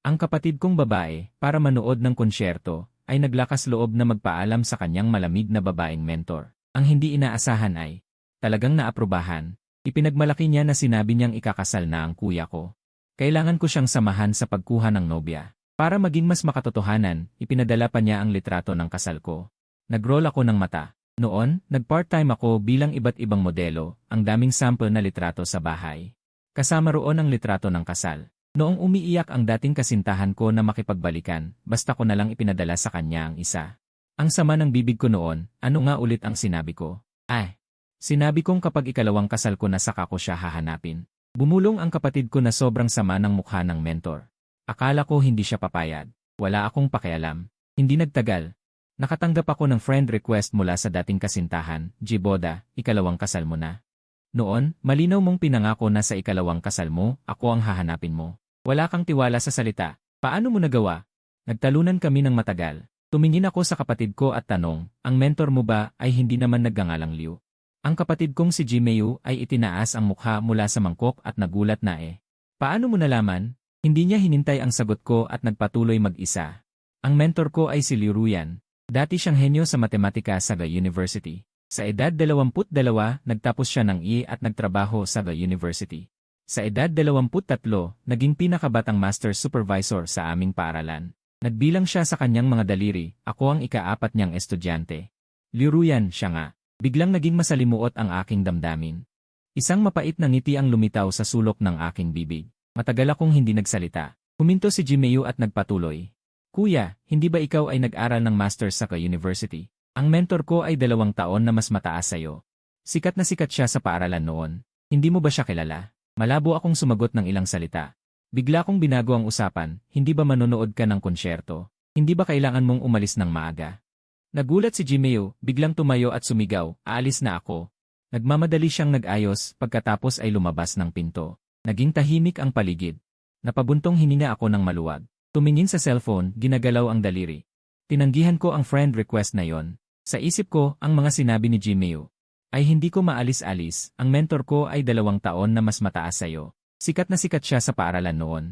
Ang kapatid kong babae, para manood ng konsyerto, ay naglakas loob na magpaalam sa kanyang malamig na babaeng mentor. Ang hindi inaasahan ay, talagang naaprubahan. Ipinagmalaki niya na sinabi niyang ikakasal na ang kuya ko. Kailangan ko siyang samahan sa pagkuha ng nobya. Para maging mas makatotohanan, ipinadala pa niya ang litrato ng kasal ko. Nag-roll ako ng mata. Noon, nag-part-time ako bilang iba't ibang modelo, ang daming sample na litrato sa bahay. Kasama roon ang litrato ng kasal. Noong umiiyak ang dating kasintahan ko na makipagbalikan, basta ko na lang ipinadala sa kanya ang isa. Ang sama ng bibig ko noon, ano nga ulit ang sinabi ko? Sinabi kong kapag ikalawang kasal ko na saka ko siya hahanapin. Bumulong ang kapatid ko na sobrang sama ng mukha ng mentor. Akala ko hindi siya papayag. Wala akong pakialam. Hindi nagtagal. Nakatanggap ako ng friend request mula sa dating kasintahan, Jiboda, ikalawang kasal mo na. Noon, malinaw mong pinangako na sa ikalawang kasal mo, ako ang hahanapin mo. Wala kang tiwala sa salita. Paano mo nagawa? Nagtalunan kami ng matagal. Tumingin ako sa kapatid ko at tanong, ang mentor mo ba ay hindi naman nagngangalang Liu? Ang kapatid kong si Jimeu ay itinaas ang mukha mula sa mangkok at nagulat na Paano mo nalaman? Hindi niya hinintay ang sagot ko at nagpatuloy mag-isa. Ang mentor ko ay si Liu Ruyan. Dati siyang henyo sa matematika sa Ga University. Sa edad 22, nagtapos siya ng at nagtrabaho sa Ga University. Sa edad 23, naging pinakabatang master supervisor sa aming paaralan. Nagbilang siya sa kanyang mga daliri, ako ang ika-4 niyang estudyante. Liu Ruyan siya nga. Biglang naging masalimuot ang aking damdamin. Isang mapait na ngiti ang lumitaw sa sulok ng aking bibig. Matagal akong hindi nagsalita. Huminto si Jimeu at nagpatuloy. Kuya, hindi ba ikaw ay nag-aral ng master's sa Ga University? Ang mentor ko ay 2 taon na mas mataas sa'yo. Sikat na sikat siya sa paaralan noon. Hindi mo ba siya kilala? Malabo akong sumagot ng ilang salita. Bigla kong binago ang usapan, hindi ba manonood ka ng konsyerto? Hindi ba kailangan mong umalis ng maaga? Nagulat si Jimeu, biglang tumayo at sumigaw, aalis na ako. Nagmamadali siyang nag-ayos, pagkatapos ay lumabas ng pinto. Naging tahimik ang paligid. Napabuntong hininga ako ng maluwag. Tumingin sa cellphone, ginagalaw ang daliri. Tinanggihan ko ang friend request na yon. Sa isip ko, ang mga sinabi ni Jimeu ay hindi ko maalis-alis, ang mentor ko ay 2 taon na mas mataas sa'yo. Sikat na sikat siya sa paaralan noon.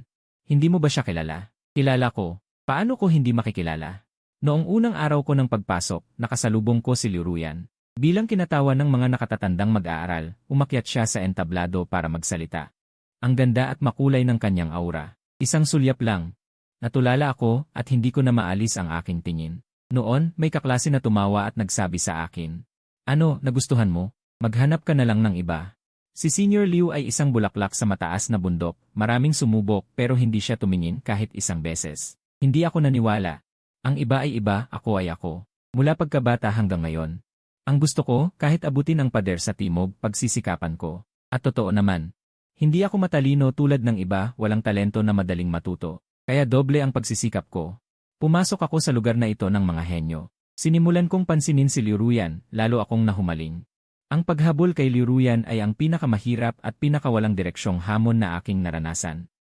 Hindi mo ba siya kilala? Kilala ko. Paano ko hindi makikilala? Noong unang araw ko ng pagpasok, nakasalubong ko si Liu Ruyan. Bilang kinatawa ng mga nakatatandang mag-aaral, umakyat siya sa entablado para magsalita. Ang ganda at makulay ng kanyang aura. Isang sulyap lang. Natulala ako at hindi ko na maalis ang aking tingin. Noon, may kaklase na tumawa at nagsabi sa akin, ano, nagustuhan mo? Maghanap ka na lang ng iba. Si Senior Liu ay isang bulaklak sa mataas na bundok, maraming sumubok pero hindi siya tumingin kahit isang beses. Hindi ako naniwala. Ang iba ay iba, ako ay ako. Mula pagkabata hanggang ngayon. Ang gusto ko, kahit abutin ang pader sa timog, pagsisikapan ko. At totoo naman. Hindi ako matalino tulad ng iba, walang talento na madaling matuto. Kaya doble ang pagsisikap ko. Pumasok ako sa lugar na ito ng mga henyo. Sinimulan kong pansinin si Liu Ruyan, lalo akong nahumaling. Ang paghabol kay Liu Ruyan ay ang pinakamahirap at pinakawalang direksyong hamon na aking naranasan.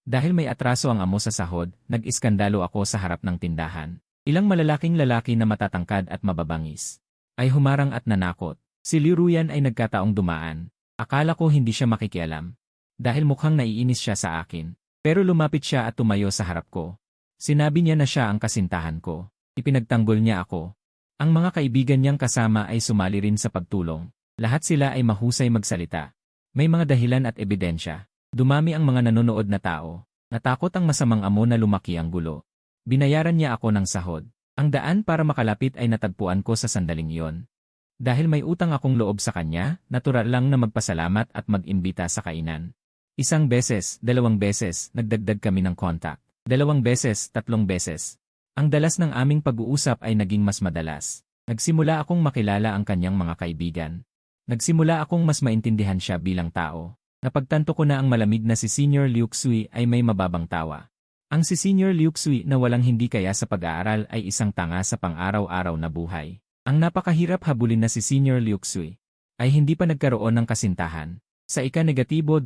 Dahil may atraso ang amo sa sahod, nag-iskandalo ako sa harap ng tindahan. Ilang malalaking lalaki na matatangkad at mababangis ay humarang at nanakot. Si Liu Ruyan ay nagkataong dumaan. Akala ko hindi siya makikialam. Dahil mukhang naiinis siya sa akin. Pero lumapit siya at tumayo sa harap ko. Sinabi niya na siya ang kasintahan ko. Ipinagtanggol niya ako. Ang mga kaibigan niyang kasama ay sumali rin sa pagtulong. Lahat sila ay mahusay magsalita. May mga dahilan at ebidensya. Dumami ang mga nanonood na tao. Natakot ang masamang amo na lumaki ang gulo. Binayaran niya ako ng sahod. Ang daan para makalapit ay natagpuan ko sa sandaling iyon. Dahil may utang akong loob sa kanya, natural lang na magpasalamat at mag-imbita sa kainan. 1 beses, 2 beses, nagdagdag kami ng contact. 2 beses, 3 beses. Ang dalas ng aming pag-uusap ay naging mas madalas. Nagsimula akong makilala ang kanyang mga kaibigan. Nagsimula akong mas maintindihan siya bilang tao. Napagtanto ko na ang malamig na si Senior Liu Xui ay may mababang tawa. Ang si Senior Liu Xui na walang hindi kaya sa pag-aaral ay isang tanga sa pang-araw-araw na buhay. Ang napakahirap habulin na si Senior Liu Xui ay hindi pa nagkaroon ng kasintahan. Sa ika-267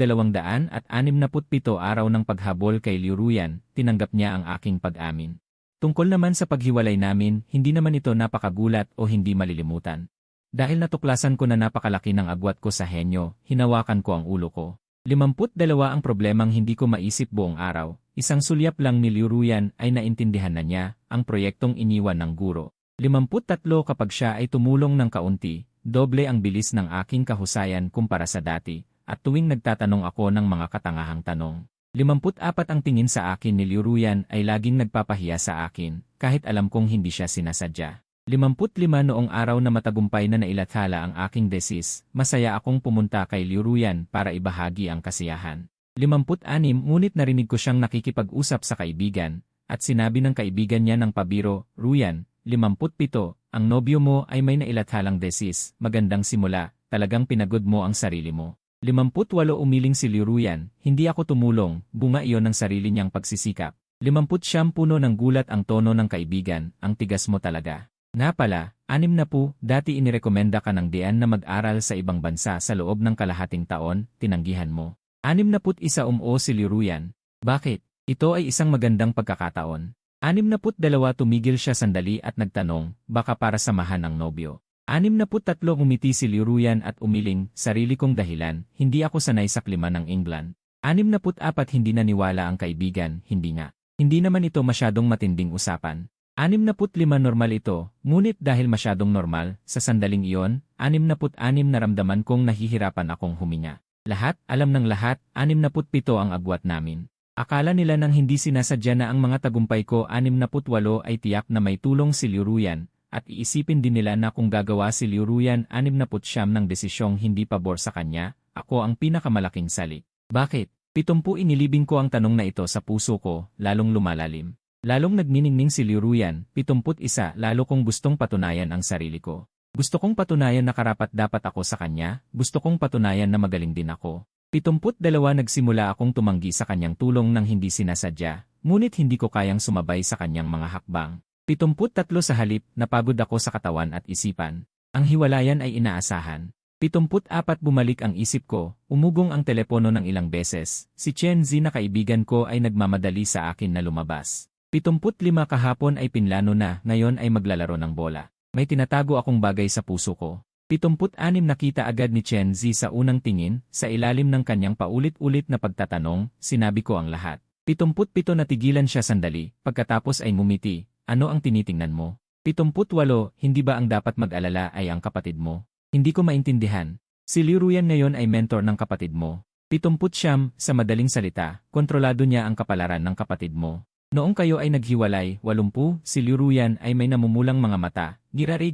araw ng paghabol kay Liu Ruyan, tinanggap niya ang aking pag-amin. Tungkol naman sa paghiwalay namin, hindi naman ito napakagulat o hindi malilimutan. Dahil natuklasan ko na napakalaki ng agwat ko sa henyo, hinawakan ko ang ulo ko. 52 ang problemang hindi ko maisip buong araw. Isang sulyap lang ni Liu Ruyan ay naintindihan na niya ang proyektong iniwan ng guro. 53 kapag siya ay tumulong ng kaunti, doble ang bilis ng aking kahusayan kumpara sa dati, at tuwing nagtatanong ako ng mga katangahang tanong. 54 ang tingin sa akin ni Liu Ruyan ay laging nagpapahiya sa akin, kahit alam kong hindi siya sinasadya. 55 noong araw na matagumpay na nailathala ang aking thesis, masaya akong pumunta kay Liu Ruyan para ibahagi ang kasiyahan. 56 ngunit narinig ko siyang nakikipag-usap sa kaibigan, at sinabi ng kaibigan niya ng pabiro, Ruyan, 57, ang nobyo mo ay may nailathalang thesis, magandang simula, talagang pinagod mo ang sarili mo. 58 umiling si Liu Ruyan, hindi ako tumulong, bunga iyon ng sarili niyang pagsisikap. 59 puno ng gulat ang tono ng kaibigan, ang tigas mo talaga. Nga pala, 60, dati inirekomenda ka ng Dian na mag-aral sa ibang bansa sa loob ng kalahating taon, tinanggihan mo. 61 si Liu Ruyan. Bakit? Ito ay isang magandang pagkakataon. 62 tumigil siya sandali at nagtanong, baka para samahan ang nobyo. 63 umiti si Liu Ruyan at umiling, sarili kong dahilan, hindi ako sanay sa klima ng England. 64 hindi naniwala ang kaibigan, hindi nga. Hindi naman ito masyadong matinding usapan. 65 normal ito, ngunit dahil masyadong normal, sa sandaling iyon, 66 naramdaman kong nahihirapan akong huminga. Lahat, alam ng lahat, 67 ang agwat namin. Akala nila nang hindi sinasadya na ang mga tagumpay ko 68 ay tiyak na may tulong si Liu Ruyan, at iisipin din nila na kung gagawa si Liu Ruyan 69 ng desisyong hindi pabor sa kanya, ako ang pinakamalaking sali. Bakit? 70 inilibing ko ang tanong na ito sa puso ko, lalong lumalalim. Lalong nagniningning si Liu Ruyan, 71 lalo kong gustong patunayan ang sarili ko. Gusto kong patunayan na karapat-dapat ako sa kanya, gusto kong patunayan na magaling din ako. 72 nagsimula akong tumanggi sa kanyang tulong nang hindi sinasadya, ngunit hindi ko kayang sumabay sa kanyang mga hakbang. 73 sa halip, napagod ako sa katawan at isipan. Ang hiwalayan ay inaasahan. 74 bumalik ang isip ko, umugong ang telepono ng ilang beses. Si Chen Zi na kaibigan ko ay nagmamadali sa akin na lumabas. 75 kahapon ay pinlano na, ngayon ay maglalaro ng bola. May tinatago akong bagay sa puso ko. 76 nakita agad ni Chen Zi sa unang tingin, sa ilalim ng kanyang paulit-ulit na pagtatanong, sinabi ko ang lahat. 77 natigilan siya sandali, pagkatapos ay ngumiti, ano ang tinitingnan mo? 78, hindi ba ang dapat mag-alala ay ang kapatid mo? Hindi ko maintindihan. Si Liu Ruyan ngayon ay mentor ng kapatid mo. 79, sa madaling salita, kontrolado niya ang kapalaran ng kapatid mo. Noong kayo ay naghiwalay, 80, si Liu Ruyan ay may namumulang mga mata, giray,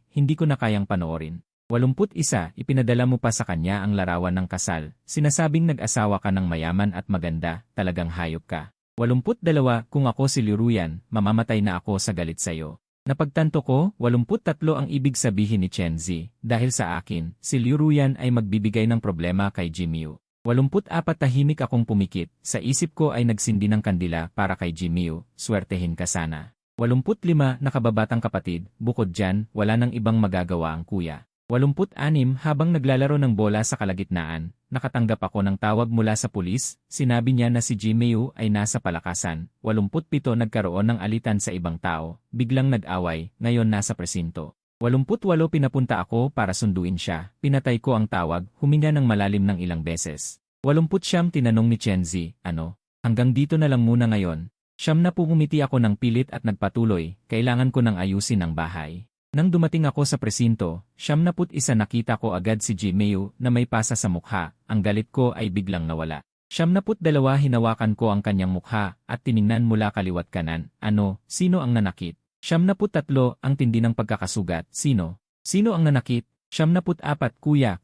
hindi ko na kayang panoorin. 81, ipinadala mo pa sa kanya ang larawan ng kasal, sinasabing nag-asawa ka ng mayaman at maganda, talagang hayop ka. 82, kung ako si Liu Ruyan, mamamatay na ako sa galit sayo. Napagtanto ko, 83 ang ibig sabihin ni Chen Zi, dahil sa akin, si Liu Ruyan ay magbibigay ng problema kay Jimiu. 84 tahimik akong pumikit, sa isip ko ay nagsindi ng kandila para kay Jimiu, swertehin ka sana. 85 nakababatang kapatid, bukod dyan, wala nang ibang magagawa ang kuya. 86 habang naglalaro ng bola sa kalagitnaan, nakatanggap ako ng tawag mula sa pulis, sinabi niya na si Jimiu ay nasa palakasan. 87 nagkaroon ng alitan sa ibang tao, biglang nag-away, ngayon nasa presinto. 88 pinapunta ako para sunduin siya, pinatay ko ang tawag, huminga ng malalim ng ilang beses. 89 tinanong ni Chen Zi, ano? Hanggang dito na lang muna ngayon. 90 umiti ako ng pilit at nagpatuloy, kailangan ko nang ayusin ang bahay. Nang dumating ako sa presinto, 91 nakita ko agad si Jimiu na may pasa sa mukha, ang galit ko ay biglang nawala. 92 hinawakan ko ang kanyang mukha at tiningnan mula kaliwat kanan, ano, sino ang nanakit? 73 ang tindi ng pagkakasugat, sino? Sino ang nanakit? 74 kuya.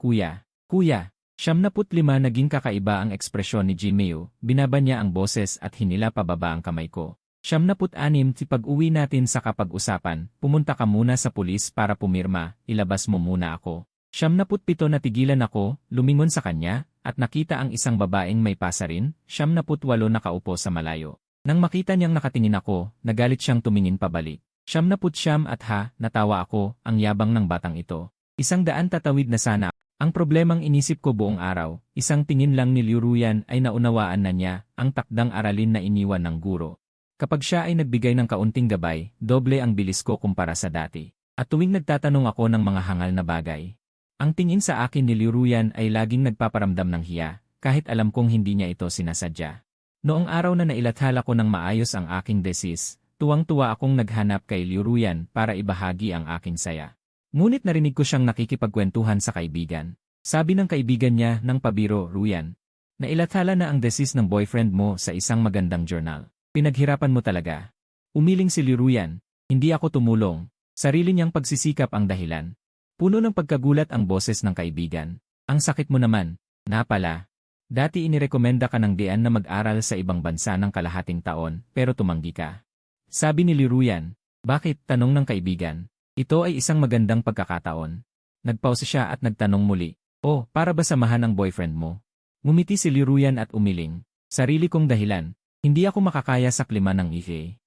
75 naging kakaiba ang ekspresyon ni Jimiu, binaba niya ang boses at hinila pababa ang kamay ko. 76 si pag-uwi natin sa kapag-usapan, pumunta ka muna sa pulis para pumirma, ilabas mo muna ako. 77 natigilan ako, lumingon sa kanya, at nakita ang isang babaeng may pasa rin, 78 nakaupo sa malayo. Nang makita niyang nakatingin ako, nagalit siyang tumingin pabalik. 79 at natawa ako, ang yabang ng batang ito. 100 tatawid na sana. Ang problemang inisip ko buong araw, isang tingin lang ni Liu Ruyan ay naunawaan na niya, ang takdang aralin na iniwan ng guro. Kapag siya ay nagbigay ng kaunting gabay, doble ang bilis ko kumpara sa dati. At tuwing nagtatanong ako ng mga hangal na bagay, ang tingin sa akin ni Liu Ruyan ay laging nagpaparamdam ng hiya, kahit alam kong hindi niya ito sinasadya. Noong araw na nailathala ko ng maayos ang aking thesis, tuwang-tuwa akong naghanap kay Liu Ruyan para ibahagi ang aking saya. Ngunit narinig ko siyang nakikipagkwentuhan sa kaibigan. Sabi ng kaibigan niya ng pabiro, Ruyan, nailathala na ang thesis ng boyfriend mo sa isang magandang journal. Pinaghirapan mo talaga. Umiling si Liu Ruyan. Hindi ako tumulong. Sarili niyang pagsisikap ang dahilan. Puno ng pagkagulat ang boses ng kaibigan. Ang sakit mo naman. Na pala. Dati inirekomenda ka ng Dian na mag-aral sa ibang bansa ng kalahating taon, pero tumanggi ka. Sabi ni Liu Ruyan. Bakit? Tanong ng kaibigan. Ito ay isang magandang pagkakataon. Nagpause siya at nagtanong muli. Oh, para ba samahan ang boyfriend mo? Ngumiti si Liu Ruyan at umiling. Sarili kong dahilan. Hindi ako makakaya sa klima ng IFE.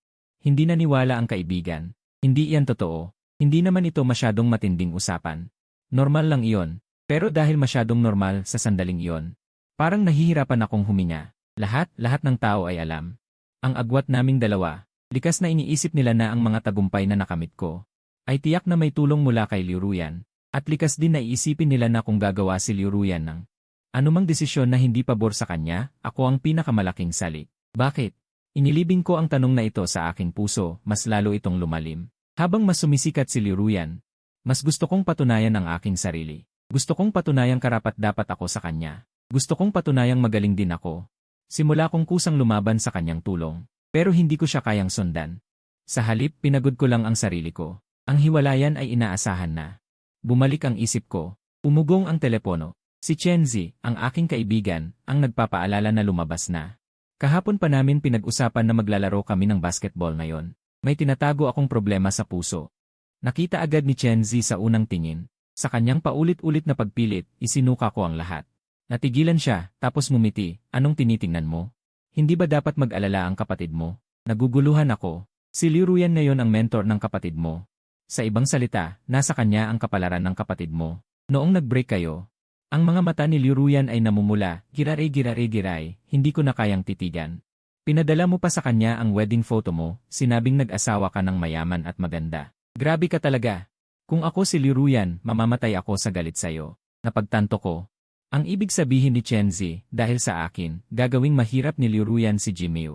Hindi naniwala ang kaibigan. Hindi iyan totoo. Hindi naman ito masyadong matinding usapan. Normal lang iyon. Pero dahil masyadong normal sa sandaling iyon, parang nahihirapan akong huminga. Lahat ng tao ay alam. Ang agwat naming dalawa, likas na iniisip nila na ang mga tagumpay na nakamit ko, ay tiyak na may tulong mula kay Liu Ruyan. At likas din na iisipin nila na kung gagawa si Liu Ruyan ng anumang desisyon na hindi pabor sa kanya, ako ang pinakamalaking salik. Bakit? Inilibing ko ang tanong na ito sa aking puso, mas lalo itong lumalim. Habang mas sumisikat si Liu Ruyan, mas gusto kong patunayan ang aking sarili. Gusto kong patunayang karapat-dapat ako sa kanya. Gusto kong patunayang magaling din ako. Simula kong kusang lumaban sa kanyang tulong, pero hindi ko siya kayang sundan. Sa halip, pinagod ko lang ang sarili ko. Ang hiwalayan ay inaasahan na. Bumalik ang isip ko. Umugong ang telepono. Si Chenzi, ang aking kaibigan, ang nagpapaalala na lumabas na. Kahapon pa namin pinag-usapan na maglalaro kami ng basketball ngayon. May tinatago akong problema sa puso. Nakita agad ni Chenzi sa unang tingin. Sa kanyang paulit-ulit na pagpilit, isinuka ko ang lahat. Natigilan siya, tapos ngumiti. Anong tinitingnan mo? Hindi ba dapat mag-alala ang kapatid mo? Naguguluhan ako. Si Liu Ruyan ngayon ang mentor ng kapatid mo. Sa ibang salita, nasa kanya ang kapalaran ng kapatid mo. Noong nag-break kayo, ang mga mata ni Liu Ruyan ay namumula, giray, hindi ko na kayang titigan. Pinadala mo pa sa kanya ang wedding photo mo, sinabing nag-asawa ka ng mayaman at maganda. Grabe ka talaga. Kung ako si Liu Ruyan, mamamatay ako sa galit sayo. Napagtanto ko. Ang ibig sabihin ni Chenzi, dahil sa akin, gagawing mahirap ni Liu Ruyan si Jimmy.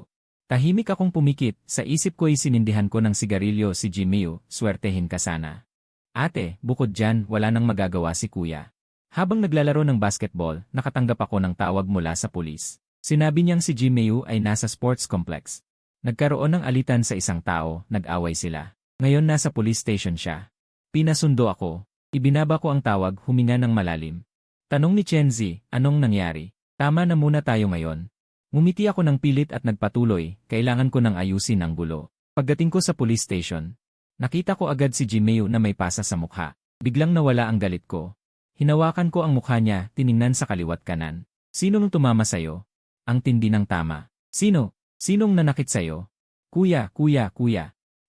Tahimik akong pumikit, sa isip ko'y sinindihan ko ng sigarilyo si Jimmy, swertehin ka sana. Ate, bukod dyan, wala nang magagawa si kuya. Habang naglalaro ng basketball, nakatanggap ako ng tawag mula sa pulis. Sinabi niyang si Jimmy ay nasa sports complex. Nagkaroon ng alitan sa isang tao, nag-away sila. Ngayon nasa police station siya. Pinasundo ako. Ibinaba ko ang tawag, huminga ng malalim. Tanong ni Chenzi, anong nangyari? Tama na muna tayo ngayon. Ngumiti ako ng pilit at nagpatuloy, kailangan ko nang ayusin ang gulo. Pagdating ko sa police station, nakita ko agad si Jimmy na may pasa sa mukha. Biglang nawala ang galit ko. Hinawakan ko ang mukha niya, tiningnan sa kaliwat kanan. Sinong tumama sayo? Ang tindi ng tama. Sino? Sinong nanakit sayo? Kuya.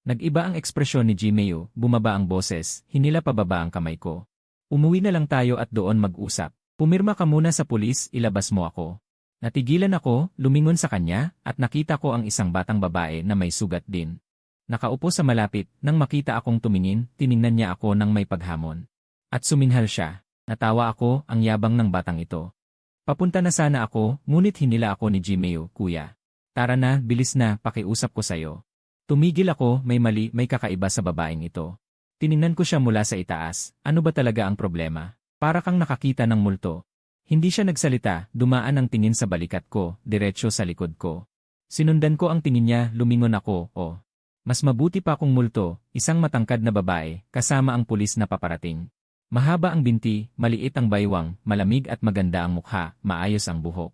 Nag-iba ang ekspresyon ni Jimmy, bumaba ang boses, hinila pababa ang kamay ko. Umuwi na lang tayo at doon mag-usap. Pumirma ka muna sa pulis, ilabas mo ako. Natigilan ako, lumingon sa kanya, at nakita ko ang isang batang babae na may sugat din. Nakaupo sa malapit, nang makita akong tumingin, tiningnan niya ako ng may paghamon. At suminghal siya. Natawa ako, ang yabang ng batang ito. Papunta na sana ako, ngunit hinila ako ni Jimmy, kuya. Tara na, bilis na, pakiusap ko sayo. Tumigil ako, may mali, may kakaiba sa babaeng ito. Tiningnan ko siya mula sa itaas, ano ba talaga ang problema? Para kang nakakita ng multo. Hindi siya nagsalita, dumaan ang tingin sa balikat ko, diretsyo sa likod ko. Sinundan ko ang tingin niya, lumingon ako, mas mabuti pa kung multo, isang matangkad na babae, kasama ang pulis na paparating. Mahaba ang binti, maliit ang baywang, malamig at maganda ang mukha, maayos ang buhok.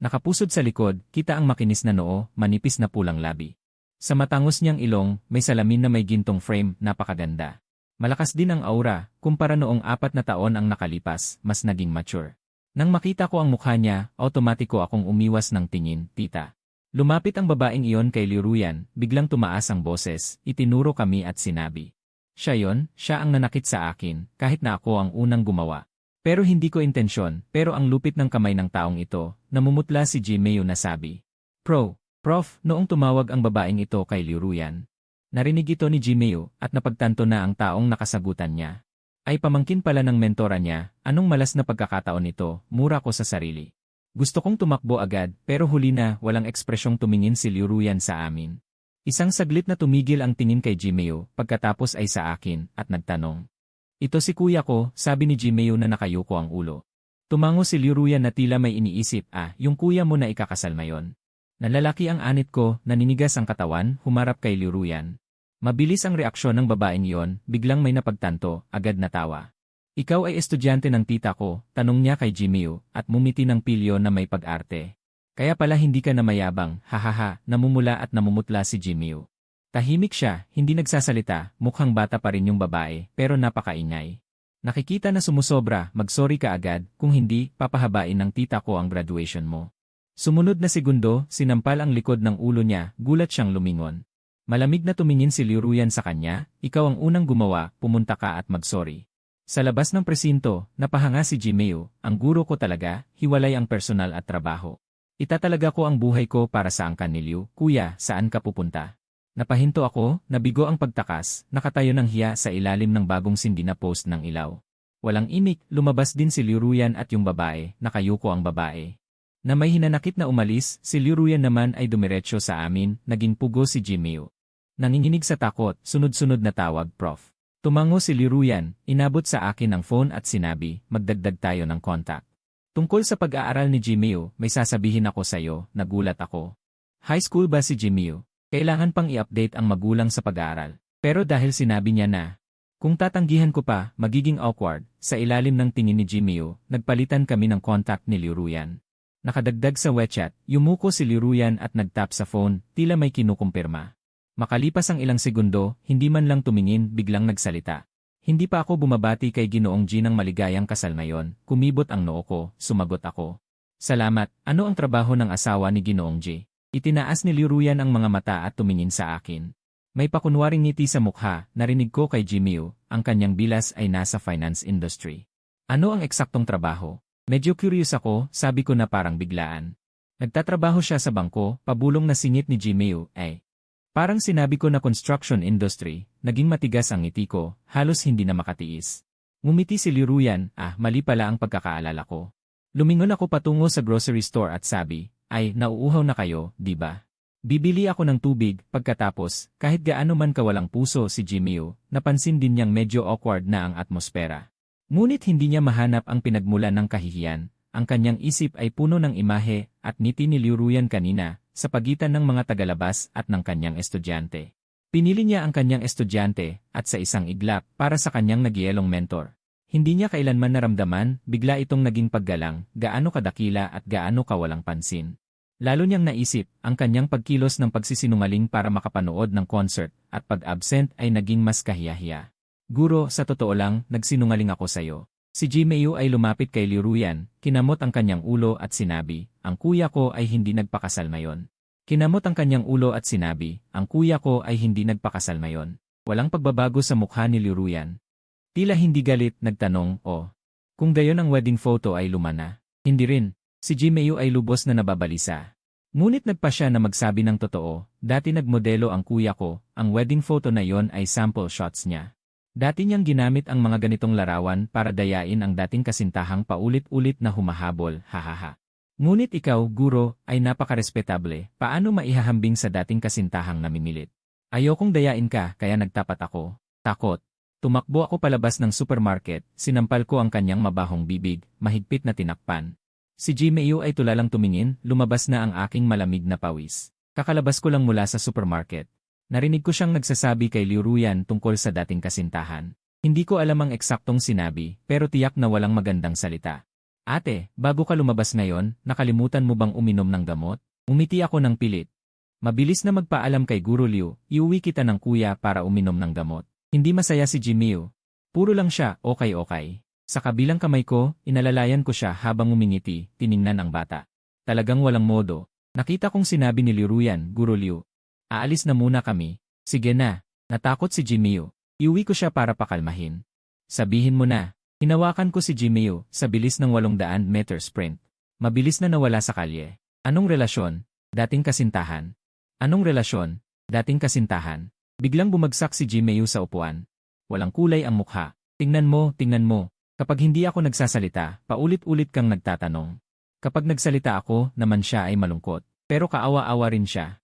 Nakapusod sa likod, kita ang makinis na noo, manipis na pulang labi. Sa matangos niyang ilong, may salamin na may gintong frame, napakaganda. Malakas din ang aura, kumpara noong 4 na taon ang nakalipas, mas naging mature. Nang makita ko ang mukha niya, automatiko akong umiwas ng tingin, tita. Lumapit ang babaeng iyon kay Liu Ruyan, biglang tumaas ang boses, itinuro kami at sinabi. Siya ang nanakit sa akin, kahit na ako ang unang gumawa. Pero hindi ko intensyon, pero ang lupit ng kamay ng taong ito, namumutla si Jimmy na sabi. Prof, noong tumawag ang babaeng ito kay Liu Ruyan. Narinig ito ni Jimmy at napagtanto na ang taong nakasagutan niya. Ay pamangkin pala ng mentora niya, anong malas na pagkakataon ito, mura ko sa sarili. Gusto kong tumakbo agad pero huli na walang ekspresyong tumingin si Liu Ruyan sa amin. Isang saglit na tumigil ang tingin kay Jimeo pagkatapos ay sa akin at nagtanong. Ito si kuya ko, sabi ni Jimeo na nakayuko ang ulo. Tumango si Liu Ruyan na tila may iniisip, yung kuya mo na ikakasal mayon. Nalalaki ang anit ko, naninigas ang katawan, humarap kay Liu Ruyan. Mabilis ang reaksyon ng babaeng iyon, biglang may napagtanto, agad natawa. Ikaw ay estudyante ng tita ko, tanong niya kay Jimeo, at mumiti ng pilyo na may pag-arte. Kaya pala hindi ka na mayabang, hahaha, namumula at namumutla si Jimeo. Tahimik siya, hindi nagsasalita, mukhang bata pa rin yung babae, pero napakaingay. Nakikita na sumusobra, mag-sorry ka agad, kung hindi, papahabain ng tita ko ang graduation mo. Sumunod na segundo, sinampal ang likod ng ulo niya, gulat siyang lumingon. Malamig na tumingin si Liu Ruyan sa kanya, ikaw ang unang gumawa, pumunta ka at mag-sorry. Sa labas ng presinto, napahanga si Jimeo, ang guro ko talaga, hiwalay ang personal at trabaho. Itatalaga ko ang buhay ko para sa angkan ni Liu, kuya, saan ka pupunta? Napahinto ako, nabigo ang pagtakas, nakatayo ng hiya sa ilalim ng bagong sindi na post ng ilaw. Walang imik, lumabas din si Liu Ruyan at yung babae, nakayuko ang babae. Na may hinanakit na umalis, si Liu Ruyan naman ay dumiretso sa amin, naging pugo si Jimeo. Nanginginig sa takot, sunod-sunod na tawag, Prof. Tumango si Liu Ruyan, inabot sa akin ang phone at sinabi, magdagdag tayo ng contact. Tungkol sa pag-aaral ni Jimeo, may sasabihin ako sa'yo, nagulat ako. High school ba si Jimeo? Kailangan pang i-update ang magulang sa pag-aaral. Pero dahil sinabi niya na, kung tatanggihan ko pa, magiging awkward, sa ilalim ng tingin ni Jimeo, nagpalitan kami ng contact ni Liu Ruyan. Nakadagdag sa WeChat, yumuko si Liu Ruyan at nagtap sa phone, tila may kinukumpirma. Makalipas ang ilang segundo, hindi man lang tumingin, biglang nagsalita. Hindi pa ako bumabati kay Ginoong G ng maligayang kasal ngayon, kumibot ang noo ko, sumagot ako. Salamat, ano ang trabaho ng asawa ni Ginoong G? Itinaas ni Liu Ruyan ang mga mata at tumingin sa akin. May pakunwaring ngiti sa mukha, narinig ko kay Jimeo, ang kanyang bilas ay nasa finance industry. Ano ang eksaktong trabaho? Medyo curious ako, sabi ko na parang biglaan. Nagtatrabaho siya sa bangko, pabulong na singit ni Jimeo, Parang sinabi ko na construction industry, naging matigas ang ngiti ko, halos hindi na makatiis. Ngumiti si Liu Ruyan, mali pala ang pagkakaalala ko. Lumingon ako patungo sa grocery store at sabi, nauuhaw na kayo, di ba? Bibili ako ng tubig, pagkatapos, kahit gaano man kawalang puso si Jimeo, napansin din niyang medyo awkward na ang atmosfera. Ngunit hindi niya mahanap ang pinagmulan ng kahihiyan, ang kanyang isip ay puno ng imahe at ngiti ni Liu Ruyan kanina, sa pagitan ng mga tagalabas at ng kanyang estudyante. Pinili niya ang kanyang estudyante at sa isang iglap para sa kanyang nagyelong mentor. Hindi niya kailanman naramdaman, bigla itong naging paggalang, gaano kadakila at gaano kawalang pansin. Lalo niyang naisip, ang kanyang pagkilos ng pagsisinungaling para makapanood ng concert at pag-absent ay naging mas kahiyahiya. Guro, sa totoo lang, nagsinungaling ako sa'yo. Si Jimeo ay lumapit kay Liu Ruyan, kinamot ang kanyang ulo at sinabi, ang kuya ko ay hindi nagpakasal mayon. Kinamot ang kanyang ulo at sinabi, ang kuya ko ay hindi nagpakasal mayon. Walang pagbabago sa mukha ni Liu Ruyan. Tila hindi galit, nagtanong, kung gayon ang wedding photo ay luma na. Hindi rin, si Jimeo ay lubos na nababalisa. Ngunit nagpa siya na magsabi ng totoo, dati nagmodelo ang kuya ko, ang wedding photo na yon ay sample shots niya. Dati niyang ginamit ang mga ganitong larawan para dayain ang dating kasintahang paulit-ulit na humahabol, hahaha. Ngunit ikaw, guro, ay napakarespetable, paano maihahambing sa dating kasintahang namimilit? Ayokong dayain ka, kaya nagtapat ako. Takot. Tumakbo ako palabas ng supermarket, sinampal ko ang kanyang mabahong bibig, mahigpit na tinakpan. Si Jimeo ay tulalang tumingin, lumabas na ang aking malamig na pawis. Kakalabas ko lang mula sa supermarket. Narinig ko siyang nagsasabi kay Liu Ruyan tungkol sa dating kasintahan. Hindi ko alam ang eksaktong sinabi, pero tiyak na walang magandang salita. Ate, bago ka lumabas ngayon, nakalimutan mo bang uminom ng gamot? Umiti ako ng pilit. Mabilis na magpaalam kay Guro Liu, iuwi kita ng kuya para uminom ng gamot. Hindi masaya si Jimeo. Puro lang siya, okay. Sa kabilang kamay ko, inalalayan ko siya habang umingiti, tiningnan ang bata. Talagang walang modo. Nakita kong sinabi ni Liu Ruyan, Guro Liu. Aalis na muna kami. Sige na. Natakot si Jimeo. Iuwi ko siya para pakalmahin. Sabihin mo na. Hinawakan ko si Jimeo sa bilis ng 800 meter sprint. Mabilis na nawala sa kalye. Anong relasyon? Dating kasintahan. Anong relasyon? Dating kasintahan. Biglang bumagsak si Jimeo sa upuan. Walang kulay ang mukha. Tingnan mo. Kapag hindi ako nagsasalita, paulit-ulit kang nagtatanong. Kapag nagsalita ako, naman siya ay malungkot. Pero kaawa-awa rin siya.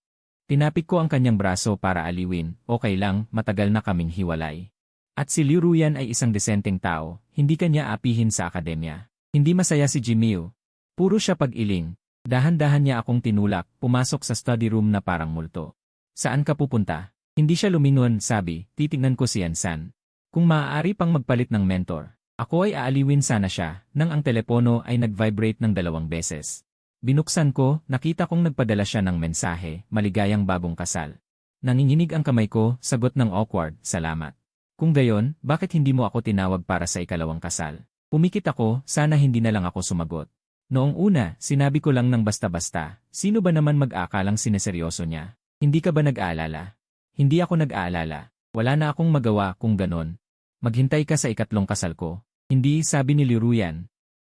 Tinapik ko ang kanyang braso para aliwin, okay lang, matagal na kaming hiwalay. At si Liu Ruyan ay isang desenteng tao, hindi kanya apihin sa akademya. Hindi masaya si Jimiu. Puro siya pag-iling. Dahan-dahan niya akong tinulak, pumasok sa study room na parang multo. Saan ka pupunta? Hindi siya lumingon, sabi, titignan ko si Yansan. Kung maaari pang magpalit ng mentor. Ako ay aaliwin sana siya, nang ang telepono ay nag-vibrate ng 2 beses. Binuksan ko, nakita kong nagpadala siya ng mensahe, maligayang bagong kasal. Nanginginig ang kamay ko, sagot ng awkward, salamat. Kung gayon, bakit hindi mo ako tinawag para sa ikalawang kasal? Pumikit ako, sana hindi na lang ako sumagot. Noong una, sinabi ko lang ng basta-basta, sino ba naman mag-aakalang sineseryoso niya? Hindi ka ba nag-aalala? Hindi ako nag-aalala. Wala na akong magawa kung ganon. Maghintay ka sa ikatlong kasal ko. Hindi, sabi ni Liu Ruyan.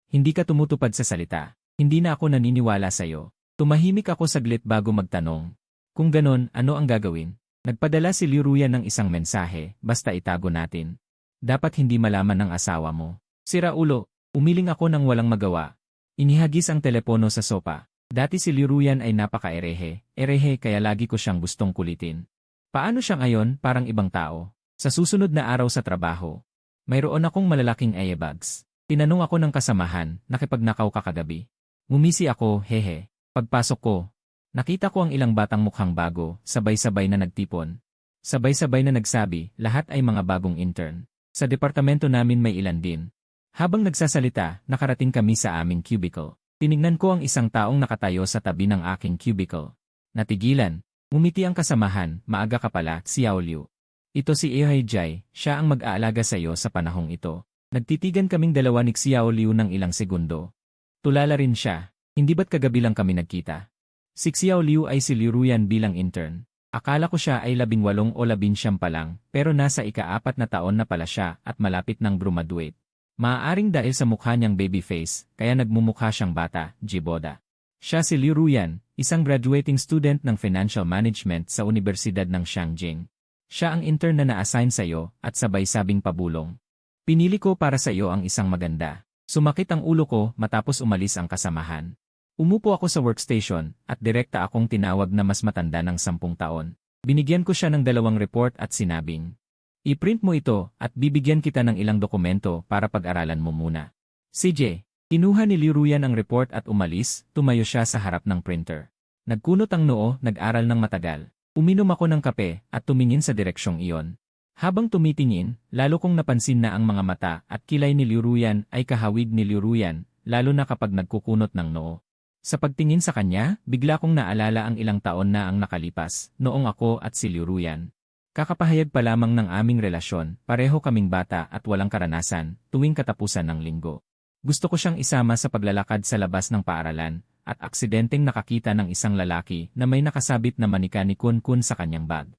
Hindi ka tumutupad sa salita. Hindi na ako naniniwala sa'yo. Tumahimik ako saglit bago magtanong. Kung ganon, ano ang gagawin? Nagpadala si Liu Ruyan ng isang mensahe, basta itago natin. Dapat hindi malaman ng asawa mo. Sira ulo, umiling ako nang walang magawa. Inihagis ang telepono sa sopa. Dati si Liu Ruyan ay napaka-erehe kaya lagi ko siyang gustong kulitin. Paano siya ngayon, parang ibang tao? Sa susunod na araw sa trabaho, mayroon akong malalaking eyebags. Tinanong ako ng kasamahan, nakipagnakaw ka kagabi. Ngumisi ako, hehe. Pagpasok ko, nakita ko ang ilang batang mukhang bago, sabay-sabay na nagtipon. Sabay-sabay na nagsabi, lahat ay mga bagong intern. Sa departamento namin may ilan din. Habang nagsasalita, nakarating kami sa aming cubicle. Tinignan ko ang isang taong nakatayo sa tabi ng aking cubicle. Natigilan. Ngumiti ang kasamahan, maaga ka pala, Xiao Liu. Ito si Eohei Jai, siya ang mag-aalaga sa iyo sa panahong ito. Nagtitigan kaming dalawa ni Xiao Liu ng ilang segundo. Tulala rin siya, hindi ba't kagabi lang kami nagkita? Si Xiao Liu ay si Liu Ruyan bilang intern. Akala ko siya ay 18 o 19 pa lang, pero nasa ika-4 na taon na pala siya at malapit ng graduate. Maaaring dahil sa mukha niyang baby face, kaya nagmumukha siyang bata, Jiboda. Siya si Liu Ruyan, isang graduating student ng Financial Management sa Universidad ng Shangjing. Siya ang intern na na-assign sa iyo at sabay sabing pabulong. Pinili ko para sa iyo ang isang maganda. Sumakit ang ulo ko matapos umalis ang kasamahan. Umupo ako sa workstation at direkta akong tinawag na mas matanda ng 10 taon. Binigyan ko siya ng 2 report at sinabing, i-print mo ito at bibigyan kita ng ilang dokumento para pag-aralan mo muna. CJ, kinuha ni Liu Ruyan ang report at umalis, tumayo siya sa harap ng printer. Nagkunot ang noo, nag-aral ng matagal. Uminom ako ng kape at tumingin sa direksyong iyon. Habang tumitingin, lalo kong napansin na ang mga mata at kilay ni Liu Ruyan ay kahawig ni Liu Ruyan, lalo na kapag nagkukunot ng noo. Sa pagtingin sa kanya, bigla kong naalala ang ilang taon na ang nakalipas, noong ako at si Liu Ruyan. Kakapahayag pa lamang ng aming relasyon, pareho kaming bata at walang karanasan, tuwing katapusan ng linggo. Gusto ko siyang isama sa paglalakad sa labas ng paaralan, at aksidenteng nakakita ng isang lalaki na may nakasabit na manika ni Kun sa kanyang bag.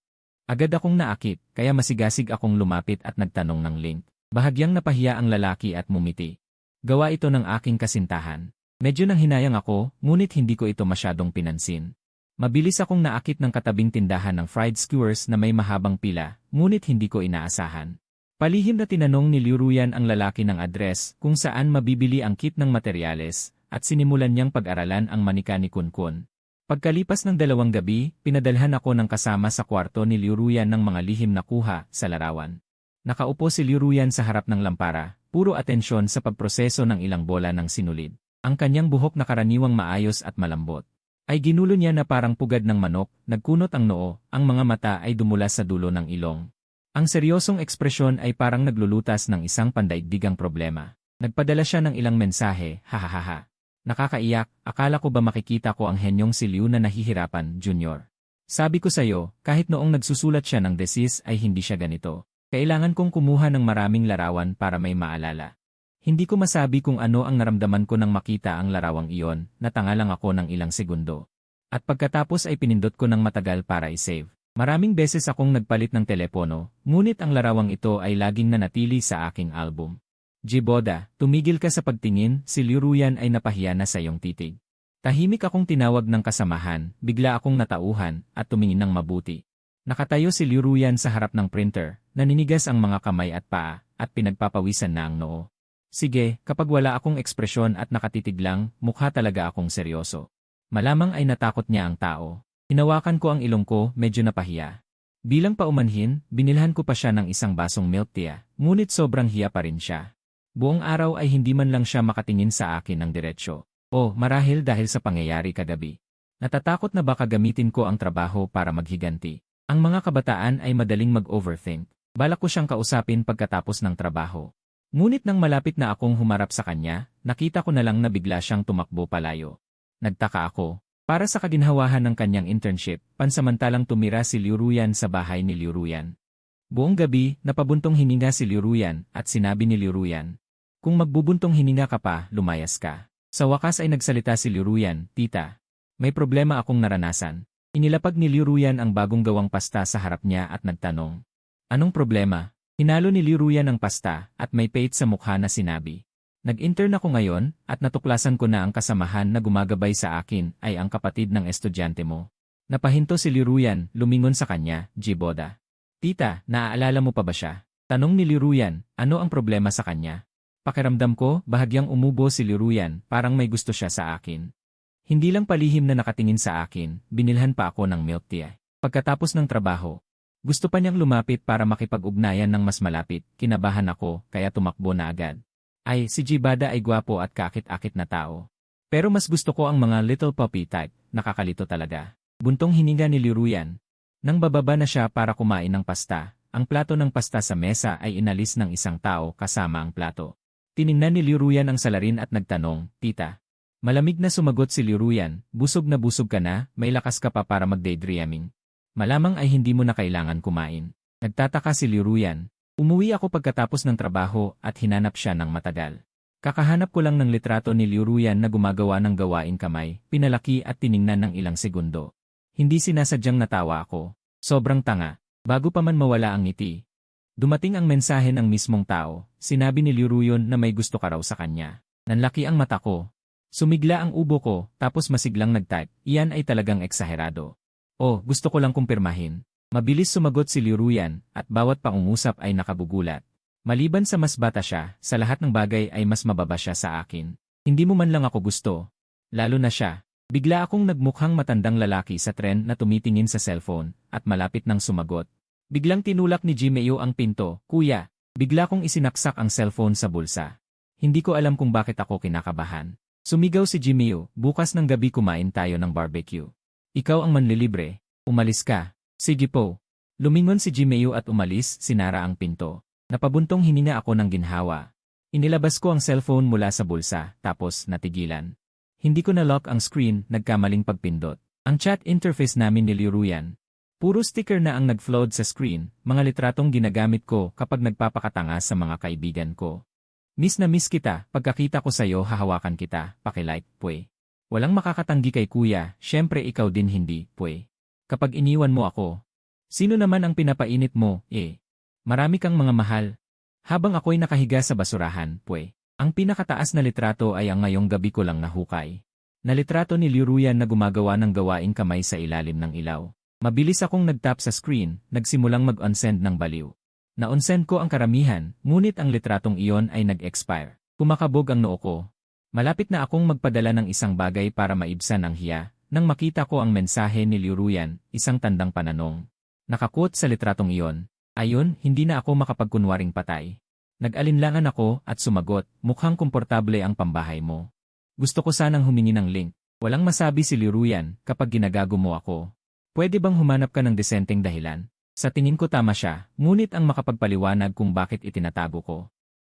Agad akong naakit, kaya masigasig akong lumapit at nagtanong ng link. Bahagyang napahiya ang lalaki at mumiti. Gawa ito ng aking kasintahan. Medyo nang hinayang ako, ngunit hindi ko ito masyadong pinansin. Mabilis akong naakit ng katabing tindahan ng fried skewers na may mahabang pila, ngunit hindi ko inaasahan. Palihim na tinanong ni Liu Ruyan ang lalaki ng address kung saan mabibili ang kit ng materyales, at sinimulan niyang pag-aralan ang manika ni Kun. Pagkalipas ng 2 gabi, pinadalhan ako ng kasama sa kwarto ni Liu Ruyan ng mga lihim na kuha sa larawan. Nakaupo si Liu Ruyan sa harap ng lampara, puro atensyon sa pagproseso ng ilang bola ng sinulid. Ang kanyang buhok na karaniwang maayos at malambot. Ay ginulo niya na parang pugad ng manok, nagkunot ang noo, ang mga mata ay dumulas sa dulo ng ilong. Ang seryosong ekspresyon ay parang naglulutas ng isang pandaigdigang problema. Nagpadala siya ng ilang mensahe, hahaha. Nakakaiyak, akala ko ba makikita ko ang henyong si Liu na nahihirapan, Junior. Sabi ko sa'yo, kahit noong nagsusulat siya ng thesis ay hindi siya ganito. Kailangan kong kumuha ng maraming larawan para may maalala. Hindi ko masabi kung ano ang naramdaman ko nang makita ang larawang iyon, natanga lang ako ng ilang segundo. At pagkatapos ay pinindot ko ng matagal para i-save. Maraming beses akong nagpalit ng telepono, ngunit ang larawang ito ay laging nanatili sa aking album. Jiboda, tumigil ka sa pagtingin, si Liu Ruyan ay napahiya na sa iyong titig. Tahimik akong tinawag ng kasamahan, bigla akong natauhan, at tumingin ng mabuti. Nakatayo si Liu Ruyan sa harap ng printer, naninigas ang mga kamay at paa, at pinagpapawisan na ang noo. Sige, kapag wala akong ekspresyon at nakatitig lang, mukha talaga akong seryoso. Malamang ay natakot niya ang tao. Hinawakan ko ang ilong ko, medyo napahiya. Bilang paumanhin, binilhan ko pa siya ng isang basong milk tea, ngunit sobrang hiya pa rin siya. Buong araw ay hindi man lang siya makatingin sa akin ng diretsyo. O, marahil dahil sa pangyayari kagabi. Natatakot na baka gamitin ko ang trabaho para maghiganti. Ang mga kabataan ay madaling mag-overthink. Balak ko siyang kausapin pagkatapos ng trabaho. Ngunit nang malapit na akong humarap sa kanya, nakita ko na lang na bigla siyang tumakbo palayo. Nagtaka ako. Para sa kaginhawahan ng kanyang internship, pansamantalang tumira si Liu Ruyan sa bahay ni Liu Ruyan. Buong gabi, napabuntong hininga si Liu Ruyan at sinabi ni Liu Ruyan, "Kung magbubuntong hininga ka pa, lumayas ka." Sa wakas ay nagsalita si Liu Ruyan, "Tita, may problema akong naranasan." Inilapag ni Liu Ruyan ang bagong gawang pasta sa harap niya at nagtanong, "Anong problema?" Hinalo ni Liu Ruyan ang pasta at may pait sa mukha na sinabi, "Nag-intern ako ngayon at natuklasan ko na ang kasamahan na gumagabay sa akin ay ang kapatid ng estudyante mo." Napahinto si Liu Ruyan, lumingon sa kanya, "Jiboda. Tita, naaalala mo pa ba siya?" Tanong ni Liu Ruyan, "Ano ang problema sa kanya?" Pakiramdam ko, bahagyang umubo si Liu Ruyan, parang may gusto siya sa akin. Hindi lang palihim na nakatingin sa akin, binilhan pa ako ng milk tea. Pagkatapos ng trabaho, gusto pa niyang lumapit para makipag-ugnayan ng mas malapit, kinabahan ako, kaya tumakbo na agad. Ay, si Jibada ay gwapo at kakit-akit na tao. Pero mas gusto ko ang mga little puppy type, nakakalito talaga. Buntong hininga ni Liu Ruyan. Nang bababa na siya para kumain ng pasta, ang plato ng pasta sa mesa ay inalis ng isang tao kasama ang plato. Tiningnan ni Liu Ruyan ang salarin at nagtanong, "Tita." Malamig na sumagot si Liu Ruyan, busog ka na, may lakas ka pa para mag-daydreaming. Malamang ay hindi mo na kailangan kumain." Nagtataka si Liu Ruyan. Umuwi ako pagkatapos ng trabaho at hinanap siya ng matagal. Kakahanap ko lang ng litrato ni Liu Ruyan na gumagawa ng gawain kamay, pinalaki at tiningnan ng ilang segundo. Hindi sinasadyang natawa ako. Sobrang tanga. Bago pa man mawala ang ngiti. Dumating ang mensahe ng mismong tao, sinabi ni Liu Ruyan na may gusto ka raw sa kanya. Nanlaki ang mata ko. Sumigla ang ubo ko, tapos masiglang nag-type, "Iyan ay talagang eksaherado." "Oh, gusto ko lang kumpirmahin." Mabilis sumagot si Liu Ruyan, at bawat pangungusap ay nakabugulat. Maliban sa mas bata siya, sa lahat ng bagay ay mas mababa siya sa akin. Hindi mo man lang ako gusto. Lalo na siya. Bigla akong nagmukhang matandang lalaki sa tren na tumitingin sa cellphone, at malapit nang sumagot. Biglang tinulak ni Jimeo ang pinto, "Kuya." Bigla kong isinaksak ang cellphone sa bulsa. Hindi ko alam kung bakit ako kinakabahan. Sumigaw si Jimeo, "Bukas ng gabi kumain tayo ng barbecue. Ikaw ang manlilibre. Umalis ka." "Sige po." Lumingon si Jimeo at umalis, sinara ang pinto. Napabuntong hininga ako ng ginhawa. Inilabas ko ang cellphone mula sa bulsa, tapos natigilan. Hindi ko na-lock ang screen, nagkamaling pagpindot. Ang chat interface namin ni Liu Ruyan. Puro sticker na ang nag-flood sa screen, mga litratong ginagamit ko kapag nagpapakatanga sa mga kaibigan ko. "Miss na miss kita, pagkakita ko sa'yo hahawakan kita, pakilike, pwe." Walang makakatanggi kay kuya, syempre ikaw din hindi, pwe. Kapag iniwan mo ako, sino naman ang pinapainit mo, eh? Marami kang mga mahal. Habang ako'y nakahiga sa basurahan, pwe. Ang pinakataas na litrato ay ang ngayong gabi ko lang nahukay. Na litrato ni Liu Ruyan na gumagawa ng gawaing kamay sa ilalim ng ilaw. Mabilis akong nag-tap sa screen, nagsimulang mag-unsend ng baliw. Na-unsend ko ang karamihan, ngunit ang litratong iyon ay nag-expire. Kumakabog ang noo ko. Malapit na akong magpadala ng isang bagay para maibsan ang hiya. Nang makita ko ang mensahe ni Liu Ruyan, isang tandang pananong. Nakakot sa litratong iyon. Ayon, hindi na ako makapagkunwaring patay. Nag-alinlangan ako at sumagot, "Mukhang komportable ang pambahay mo. Gusto ko sanang humingi ng link." Walang masabi si Liu Ruyan, "Kapag ginagago mo ako, pwede bang humanap ka ng desenteng dahilan?" Sa tingin ko tama siya, ngunit ang makapagpaliwanag kung bakit itinatago ko.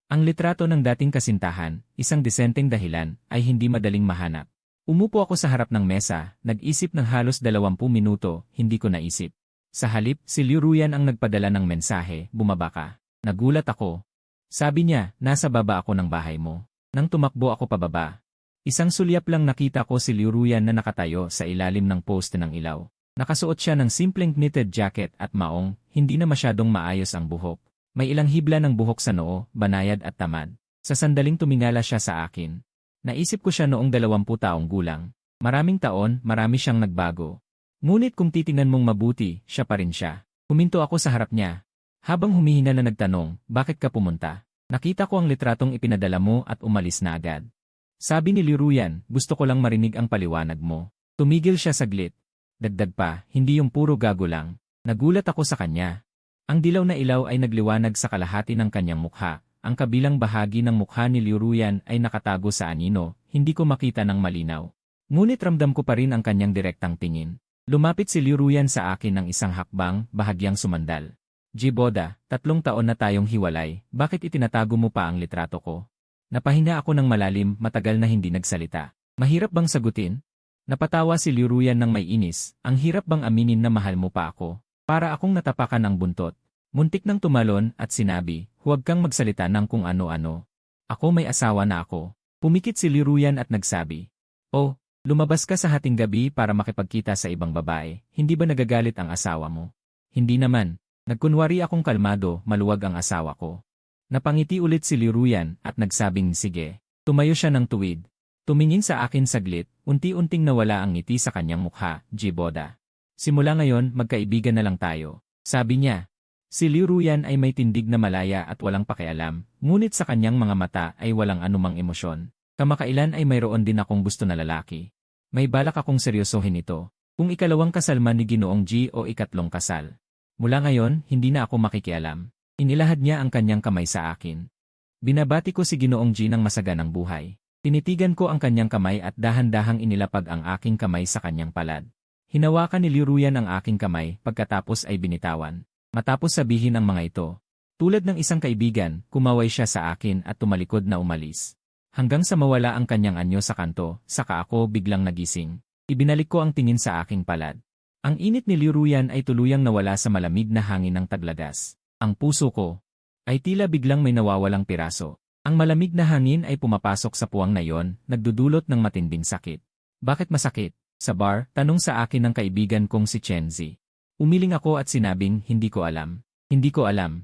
Ang litrato ng dating kasintahan, isang desenteng dahilan, ay hindi madaling mahanap. Umupo ako sa harap ng mesa, nag-isip ng halos 20 minuto, hindi ko naisip. Sa halip, si Liu Ruyan ang nagpadala ng mensahe, "Bumaba ka." Nagulat ako. Sabi niya, "Nasa baba ako ng bahay mo." Nang tumakbo ako pababa, isang sulyap lang nakita ko si Liu Ruyan na nakatayo sa ilalim ng poste ng ilaw. Nakasuot siya ng simpleng knitted jacket at maong, hindi na masyadong maayos ang buhok. May ilang hibla ng buhok sa noo, banayad at tamad. Sa sandaling tumingala siya sa akin. Naisip ko siya noong 20 taong gulang. Maraming taon, marami siyang nagbago. Ngunit kung titingnan mong mabuti, siya pa rin siya. Huminto ako sa harap niya. Habang humihina na nagtanong, "Bakit ka pumunta?" Nakita ko ang litratong ipinadala mo at umalis na agad. Sabi ni Liruyan, gusto ko lang marinig ang paliwanag mo. Tumigil siya saglit. Dagdag pa, hindi yung puro gago lang. Nagulat ako sa kanya. Ang dilaw na ilaw ay nagliwanag sa kalahati ng kanyang mukha. Ang kabilang bahagi ng mukha ni Liruyan ay nakatago sa anino, hindi ko makita ng malinaw. Ngunit ramdam ko pa rin ang kanyang direktang tingin. Lumapit si Liruyan sa akin ng isang hakbang, bahagyang sumandal. Jiboda, 3 taon na tayong hiwalay, bakit itinatago mo pa ang litrato ko? Napahinga ako ng malalim, matagal na hindi nagsalita. Mahirap bang sagutin? Napatawa si Liruyan ng may inis, ang hirap bang aminin na mahal mo pa ako? Para akong natapakan ng buntot. Muntik nang tumalon at sinabi, huwag kang magsalita ng kung ano-ano. Ako may asawa na ako. Pumikit si Liruyan at nagsabi, oh, lumabas ka sa hating gabi para makipagkita sa ibang babae, hindi ba nagagalit ang asawa mo? Hindi naman. Nagkunwari akong kalmado, maluwag ang asawa ko. Napangiti ulit si Liruyan at nagsabing sige. Tumayo siya ng tuwid. Tumingin sa akin saglit, unti-unting nawala ang ngiti sa kanyang mukha, Jiboda. Simula ngayon, magkaibigan na lang tayo. Sabi niya. Si Liruyan ay may tindig na malaya at walang pakialam, ngunit sa kanyang mga mata ay walang anumang emosyon. Kamakailan ay mayroon din akong gusto na lalaki. May balak akong seryosohin ito. Kung ikalawang kasal man ni Ginoong G o ikatlong kasal. Mula ngayon, hindi na ako makikialam. Inilahad niya ang kanyang kamay sa akin. Binabati ko si Ginoong G ng masaganang buhay. Tinitigan ko ang kanyang kamay at dahan-dahang inilapag ang aking kamay sa kanyang palad. Hinawakan ni Liruyan ang aking kamay, pagkatapos ay binitawan. Matapos sabihin ang mga ito, tulad ng isang kaibigan, kumaway siya sa akin at tumalikod na umalis. Hanggang sa mawala ang kanyang anyo sa kanto, saka ako biglang nagising. Ibinalik ko ang tingin sa aking palad. Ang init ni Liruyan ay tuluyang nawala sa malamig na hangin ng taglagas. Ang puso ko ay tila biglang may nawawalang piraso. Ang malamig na hangin ay pumapasok sa puwang na yon, nagdudulot ng matinding sakit. Bakit masakit? Sa bar, tanong sa akin ng kaibigan kong si Chenzi. Umiling ako at sinabing, hindi ko alam. Hindi ko alam.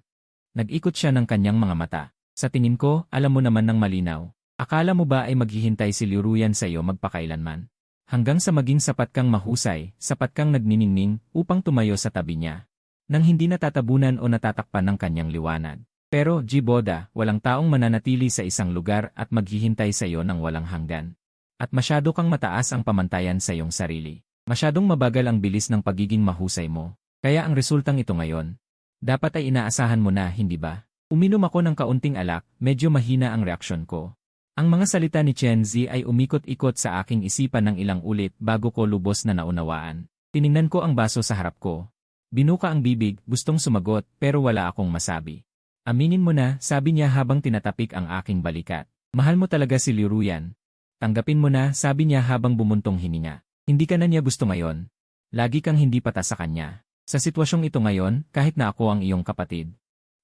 Nag-ikot siya ng kanyang mga mata. Sa tingin ko, alam mo naman ng malinaw. Akala mo ba ay maghihintay si Liruyan sa iyo magpakailanman? Hanggang sa maging sapat kang mahusay, sapat kang nagniningning upang tumayo sa tabi niya. Nang hindi natatabunan o natatakpan ng kanyang liwanag. Pero, Jiboda, walang taong mananatili sa isang lugar at maghihintay sa iyo ng walang hanggan. At masyado kang mataas ang pamantayan sa iyong sarili. Masyadong mabagal ang bilis ng pagiging mahusay mo. Kaya ang resultang ito ngayon. Dapat ay inaasahan mo na, hindi ba? Uminom ako ng kaunting alak, medyo mahina ang reaksyon ko. Ang mga salita ni Chenzi ay umikot-ikot sa aking isipan ng ilang ulit bago ko lubos na naunawaan. Tiningnan ko ang baso sa harap ko. Binuka ang bibig, gustong sumagot, pero wala akong masabi. Aminin mo na, sabi niya habang tinatapik ang aking balikat. Mahal mo talaga si Liruyan. Tanggapin mo na, sabi niya habang bumuntong hininga. Hindi ka na niya gusto ngayon. Lagi kang hindi patas sa kanya. Sa sitwasyong ito ngayon, kahit na ako ang iyong kapatid.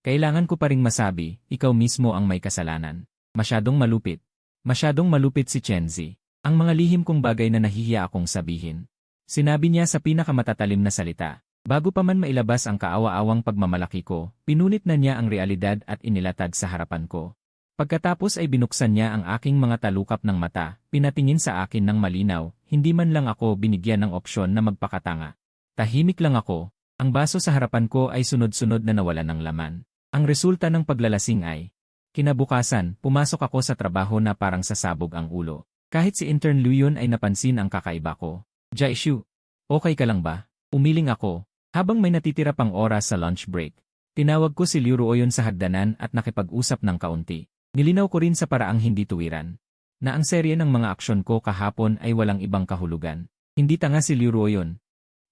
Kailangan ko pa ring masabi, ikaw mismo ang may kasalanan. Masyadong malupit. Masyadong malupit si Chenzi. Ang mga lihim kong bagay na nahihiya akong sabihin. Sinabi niya sa pinakamatatalim na salita. Bago pa man mailabas ang kaawa-awang pagmamalaki ko, pinunit na niya ang realidad at inilatag sa harapan ko. Pagkatapos ay binuksan niya ang aking mga talukap ng mata, pinatingin sa akin ng malinaw, hindi man lang ako binigyan ng opsyon na magpakatanga. Tahimik lang ako, ang baso sa harapan ko ay sunod-sunod na nawalan ng laman. Ang resulta ng paglalasing ay, kinabukasan, pumasok ako sa trabaho na parang sasabog ang ulo. Kahit si Intern Luyon ay napansin ang kakaiba ko. Jaishu, okay ka lang ba? Umiling ako. Habang may natitira pang oras sa lunch break, tinawag ko si Liu Ruoyon sa hagdanan at nakipag-usap ng kaunti. Nilinaw ko rin sa paraang hindi tuwiran, na ang serye ng mga aksyon ko kahapon ay walang ibang kahulugan. Hindi tanga si Liu Ruoyon.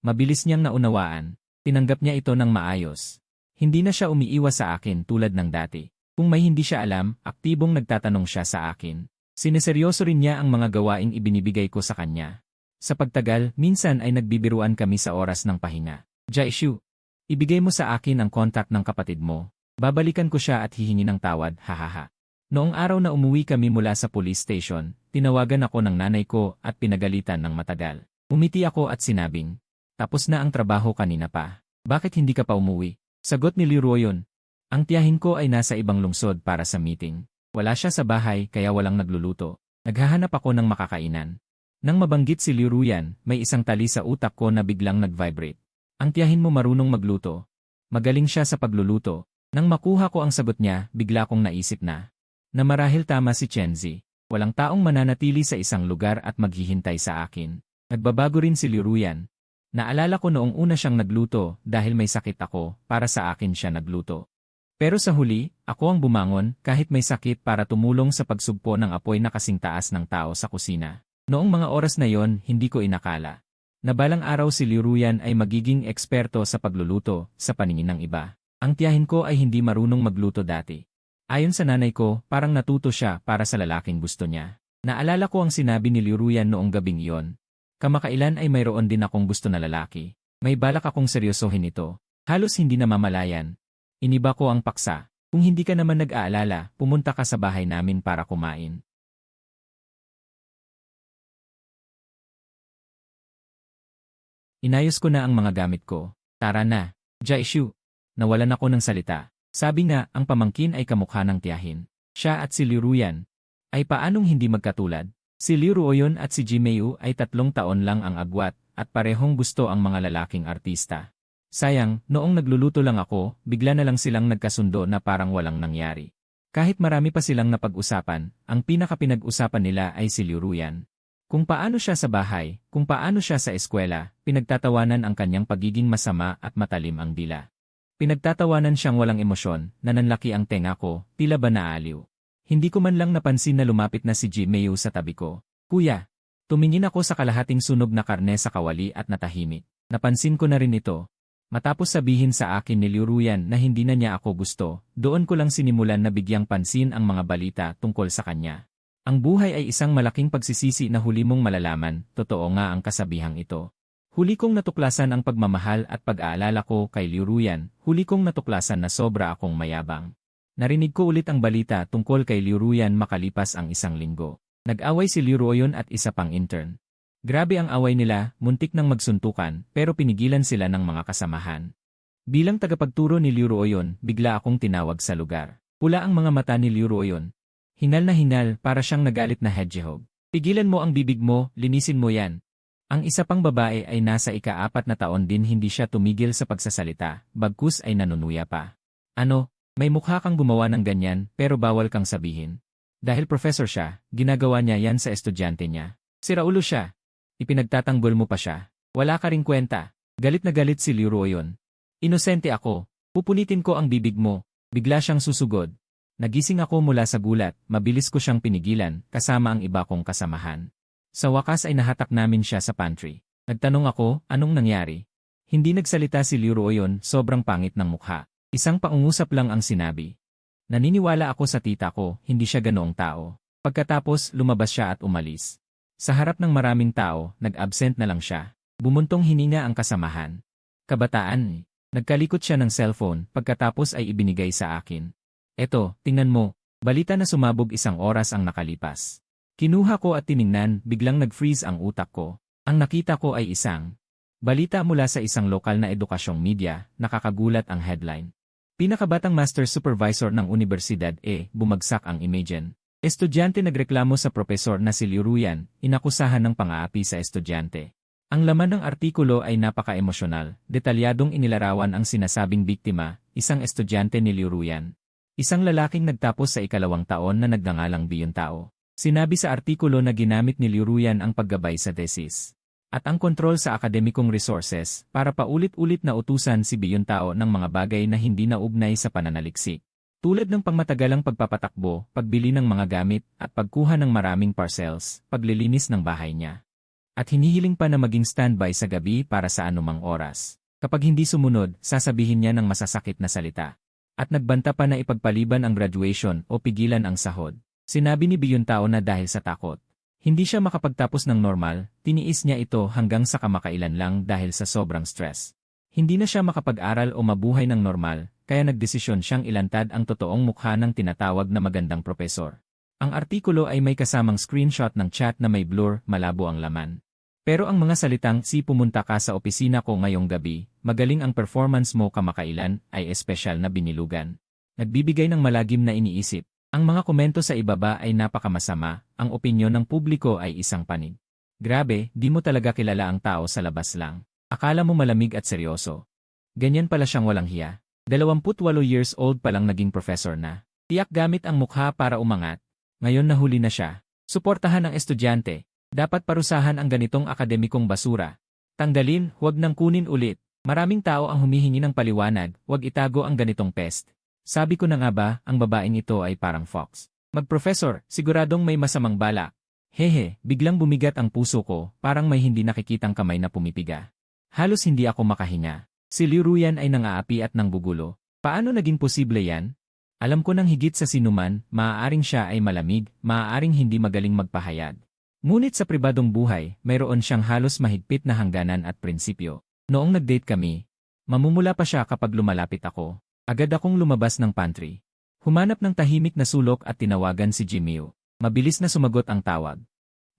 Mabilis niyang naunawaan. Tinanggap niya ito ng maayos. Hindi na siya umiiwas sa akin tulad ng dati. Kung may hindi siya alam, aktibong nagtatanong siya sa akin. Sineseryoso rin niya ang mga gawaing ibinibigay ko sa kanya. Sa pagtagal, minsan ay nagbibiruan kami sa oras ng pahinga. Jaishu, ibigay mo sa akin ang kontak ng kapatid mo. Babalikan ko siya at hihingi ng tawad, hahaha. Noong araw na umuwi kami mula sa police station, tinawagan ako ng nanay ko at pinagalitan ng matagal. Umiti ako at sinabing, tapos na ang trabaho kanina pa. Bakit hindi ka pa umuwi? Sagot ni Liu Ruoyon. Ang tiyahin ko ay nasa ibang lungsod para sa meeting. Wala siya sa bahay kaya walang nagluluto. Naghahanap ako ng makakainan. Nang mabanggit si Liu Ruoyan, may isang tali sa utak ko na biglang nag-vibrate. Ang tiyahin mo marunong magluto. Magaling siya sa pagluluto. Nang makuha ko ang sagot niya, bigla kong naisip na marahil tama si Chenzi. Walang taong mananatili sa isang lugar at maghihintay sa akin. Nagbabago rin si Liruyan. Naalala ko noong una siyang nagluto dahil may sakit ako, para sa akin siya nagluto. Pero sa huli, ako ang bumangon kahit may sakit para tumulong sa pagsugpo ng apoy na kasing taas ng tao sa kusina. Noong mga oras na yon, hindi ko inakala na balang araw si Liruyan ay magiging eksperto sa pagluluto sa paningin ng iba. Ang tiyahin ko ay hindi marunong magluto dati. Ayon sa nanay ko, parang natuto siya para sa lalaking gusto niya. Naalala ko ang sinabi ni Liruyan noong gabing iyon. Kamakailan ay mayroon din akong gusto na lalaki. May balak akong seryosohin ito. Halos hindi namamalayan. Iniba ko ang paksa. Kung hindi ka naman nag-aalala, pumunta ka sa bahay namin para kumain. Inayos ko na ang mga gamit ko. Tara na, Jaishu. Nawalan ako ng salita. Sabi nga, ang pamangkin ay kamukha ng tiyahin. Siya at si Liruyan ay paanong hindi magkatulad? Si Liruoyon at si Jimeu ay 3 taon lang ang agwat at parehong gusto ang mga lalaking artista. Sayang, noong nagluluto lang ako, bigla na lang silang nagkasundo na parang walang nangyari. Kahit marami pa silang napag-usapan, ang pinaka-pinag-usapan nila ay si Liruyan. Kung paano siya sa bahay, kung paano siya sa eskwela, pinagtatawanan ang kanyang pagiging masama at matalim ang dila. Pinagtatawanan siyang walang emosyon, nananlaki ang tenga ko, tila ba naaliw. Hindi ko man lang napansin na lumapit na si Jimeu sa tabi ko. Kuya, tumingin ako sa kalahating sunog na karne sa kawali at natahimik. Napansin ko na rin ito. Matapos sabihin sa akin ni Liruyan na hindi na niya ako gusto, doon ko lang sinimulan na bigyang pansin ang mga balita tungkol sa kanya. Ang buhay ay isang malaking pagsisisi na huli mong malalaman, totoo nga ang kasabihang ito. Huli kong natuklasan ang pagmamahal at pag-aalala ko kay Liruyan, huli kong natuklasan na sobra akong mayabang. Narinig ko ulit ang balita tungkol kay Liruyan makalipas ang 1 linggo. Nag-away si Liruoyon at isa pang intern. Grabe ang away nila, muntik nang magsuntukan, pero pinigilan sila ng mga kasamahan. Bilang tagapagturo ni Liruoyon, bigla akong tinawag sa lugar. Pula ang mga mata ni Liruoyon. Hinal na hinal, para siyang nagalit na hedgehog. Pigilan mo ang bibig mo, linisin mo yan. Ang isa pang babae ay nasa ika-4 na taon din hindi siya tumigil sa pagsasalita, bagkus ay nanunuya pa. Ano, may mukha kang gumawa ng ganyan pero bawal kang sabihin. Dahil professor siya, ginagawa niya yan sa estudyante niya. Siraulo siya. Ipinagtatanggol mo pa siya. Wala ka ring kwenta. Galit na galit si Liruoyon. Inosente ako. Pupunitin ko ang bibig mo. Bigla siyang susugod. Nagising ako mula sa gulat, mabilis ko siyang pinigilan, kasama ang iba kong kasamahan. Sa wakas ay nahatak namin siya sa pantry. Nagtanong ako, anong nangyari? Hindi nagsalita si Liruoyon, sobrang pangit ng mukha. Isang pangungusap lang ang sinabi. Naniniwala ako sa tita ko, hindi siya ganoong tao. Pagkatapos, lumabas siya at umalis. Sa harap ng maraming tao, nag-absent na lang siya. Bumuntong hininga ang kasamahan. Kabataan. Nagkalikot siya ng cellphone, pagkatapos ay ibinigay sa akin. Eto, tingnan mo. Balita na sumabog 1 oras ang nakalipas. Kinuha ko at tiningnan, biglang nag-freeze ang utak ko. Ang nakita ko ay isang balita mula sa isang lokal na edukasyong media, nakakagulat ang headline. Pinakabatang master supervisor ng universidad bumagsak ang Imagen. Estudyante nagreklamo sa propesor na si Liruyan, inakusahan ng pang-aapi sa estudyante. Ang laman ng artikulo ay napaka-emosyonal, detalyadong inilarawan ang sinasabing biktima, isang estudyante ni Liruyan. Isang lalaking nagtapos sa 2 taon na nagngangalang Biyuntao. Sinabi sa artikulo na ginamit ni Liruyan ang paggabay sa thesis at ang kontrol sa akademikong resources para paulit-ulit na utusan si Biyuntao ng mga bagay na hindi naugnay sa pananaliksik. Tulad ng pangmatagalang pagpapatakbo, pagbili ng mga gamit, at pagkuha ng maraming parcels, paglilinis ng bahay niya. At hinihiling pa na maging standby sa gabi para sa anumang oras. Kapag hindi sumunod, sasabihin niya ng masasakit na salita. At nagbanta pa na ipagpaliban ang graduation o pigilan ang sahod. Sinabi ni Biyuntao na dahil sa takot, hindi siya makapagtapos ng normal, tiniis niya ito hanggang sa kamakailan lang dahil sa sobrang stress. Hindi na siya makapag-aral o mabuhay ng normal, kaya nagdesisyon siyang ilantad ang totoong mukha ng tinatawag na magandang propesor. Ang artikulo ay may kasamang screenshot ng chat na may blur, malabo ang laman. Pero ang mga salitang, "Si pumunta ka sa opisina ko ngayong gabi, magaling ang performance mo kamakailan," ay espesyal na binilugan. Nagbibigay ng malagim na iniisip. Ang mga komento sa ibaba ay napakamasama, ang opinyon ng publiko ay isang panig. Grabe, di mo talaga kilala ang tao sa labas lang. Akala mo malamig at seryoso. Ganyan pala siyang walang hiya. 28 years old pa lang naging professor na. Tiyak gamit ang mukha para umangat. Ngayon nahuli na siya. Suportahan ang estudyante. Dapat parusahan ang ganitong akademikong basura. Tanggalin, huwag nang kunin ulit. Maraming tao ang humihingi ng paliwanag, huwag itago ang ganitong pest. Sabi ko na nga ba, ang babaeng ito ay parang fox. Mag-professor, siguradong may masamang balak. Hehe, biglang bumigat ang puso ko, parang may hindi nakikitang kamay na pumipiga. Halos hindi ako makahinga. Si Liu Ruyan ay nang-aapi at nanggugulo. Paano naging posible yan? Alam ko nang higit sa sinuman, maaaring siya ay malamig, maaaring hindi magaling magpahayag. Ngunit sa pribadong buhay, mayroon siyang halos mahigpit na hangganan at prinsipyo. Noong nag-date kami, mamumula pa siya kapag lumalapit ako. Agad akong lumabas ng pantry. Humanap ng tahimik na sulok at tinawagan si Jimmy. Mabilis na sumagot ang tawag.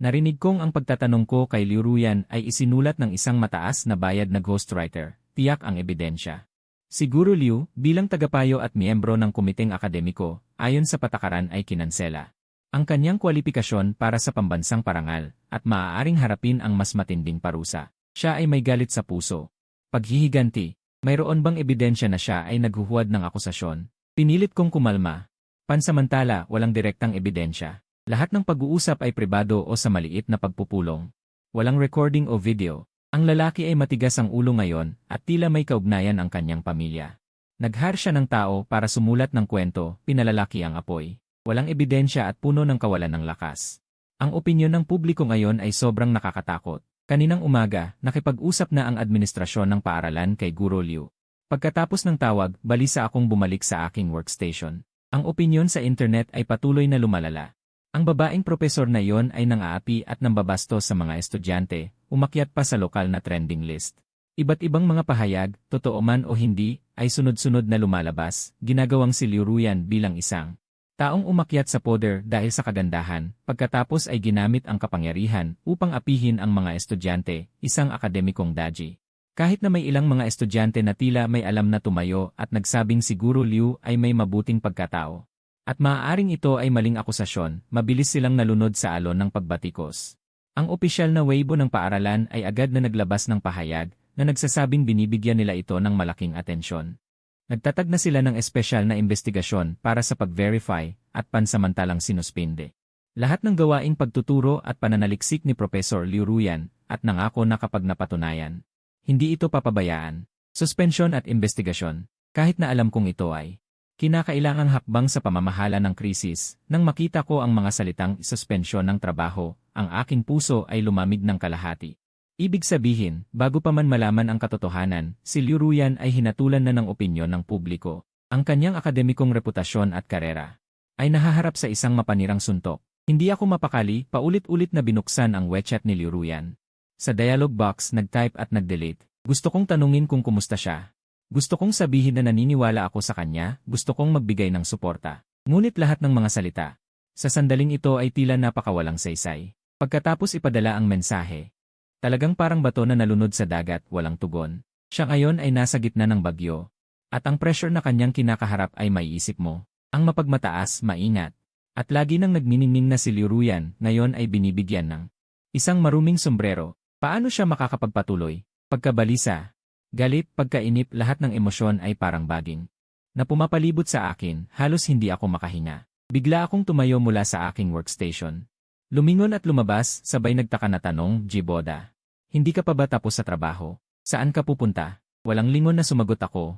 Narinig kong ang pagtatanong ko kay Liu Ruyan ay isinulat ng isang mataas na bayad na ghostwriter. Tiyak ang ebidensya. Siguro Liu, bilang tagapayo at miyembro ng komiteng akademiko, ayon sa patakaran ay kinansela ang kanyang kwalifikasyon para sa pambansang parangal at maaaring harapin ang mas matinding parusa. Siya ay may galit sa puso. Paghihiganti, mayroon bang ebidensya na siya ay naghuhuwad ng akusasyon? Pinilit kong kumalma. Pansamantala, walang direktang ebidensya. Lahat ng pag-uusap ay pribado o sa maliit na pagpupulong. Walang recording o video. Ang lalaki ay matigas ang ulo ngayon at tila may kaugnayan ang kanyang pamilya. Nag-hire siya ng tao para sumulat ng kwento, pinalalaki ang apoy. Walang ebidensya at puno ng kawalan ng lakas. Ang opinyon ng publiko ngayon ay sobrang nakakatakot. Kaninang umaga, nakipag-usap na ang administrasyon ng paaralan kay Guro Liu. Pagkatapos ng tawag, balisa akong bumalik sa aking workstation. Ang opinyon sa internet ay patuloy na lumalala. Ang babaeng propesor na iyon ay nang-aapi at nambabastos sa mga estudyante, umakyat pa sa lokal na trending list. Iba't ibang mga pahayag, totoo man o hindi, ay sunod-sunod na lumalabas, ginagawang si Liu Ruyan bilang isang taong umakyat sa poder dahil sa kagandahan, pagkatapos ay ginamit ang kapangyarihan upang apihin ang mga estudyante, isang akademikong daji. Kahit na may ilang mga estudyante na tila may alam na tumayo at nagsabing siguro Liu ay may mabuting pagkatao. At maaaring ito ay maling akusasyon, mabilis silang nalunod sa alon ng pagbatikos. Ang opisyal na Weibo ng paaralan ay agad na naglabas ng pahayag na nagsasabing binibigyan nila ito ng malaking atensyon. Nagtatag na sila ng espesyal na investigasyon para sa pag-verify at pansamantalang sinuspinde. Lahat ng gawaing pagtuturo at pananaliksik ni Professor Liu Ruyan at nangako na kapag napatunayan, hindi ito papabayaan. Suspensyon at investigasyon, kahit na alam kong ito ay kinakailangang hakbang sa pamamahala ng krisis. Nang makita ko ang mga salitang suspensyon ng trabaho, ang aking puso ay lumamig ng kalahati. Ibig sabihin, bago pa man malaman ang katotohanan, si Liu Ruyan ay hinatulan na ng opinyon ng publiko. Ang kanyang akademikong reputasyon at karera ay nahaharap sa isang mapanirang suntok. Hindi ako mapakali, paulit-ulit na binuksan ang WeChat ni Liu Ruyan. Sa dialog box, nag-type at nag-delete. Gusto kong tanungin kung kumusta siya. Gusto kong sabihin na naniniwala ako sa kanya, gusto kong magbigay ng suporta. Ngunit lahat ng mga salita sa sandaling ito ay tila napakawalang saysay. Pagkatapos ipadala ang mensahe, talagang parang bato na nalunod sa dagat, walang tugon. Siya ngayon ay nasa gitna ng bagyo. At ang pressure na kanyang kinakaharap ay maiisip mo. Ang mapagmataas, maingat. At lagi nang nagniningning na si Liu Ruyan, ngayon ay binibigyan ng isang maruming sombrero. Paano siya makakapagpatuloy? Pagkabalisa, galit, pagkainip, lahat ng emosyon ay parang baging na pumapalibot sa akin, halos hindi ako makahinga. Bigla akong tumayo mula sa aking workstation. Lumingon at lumabas, sabay nagtaka na tanong, Jiboda. Hindi ka pa ba tapos sa trabaho? Saan ka pupunta? Walang lingon na sumagot ako.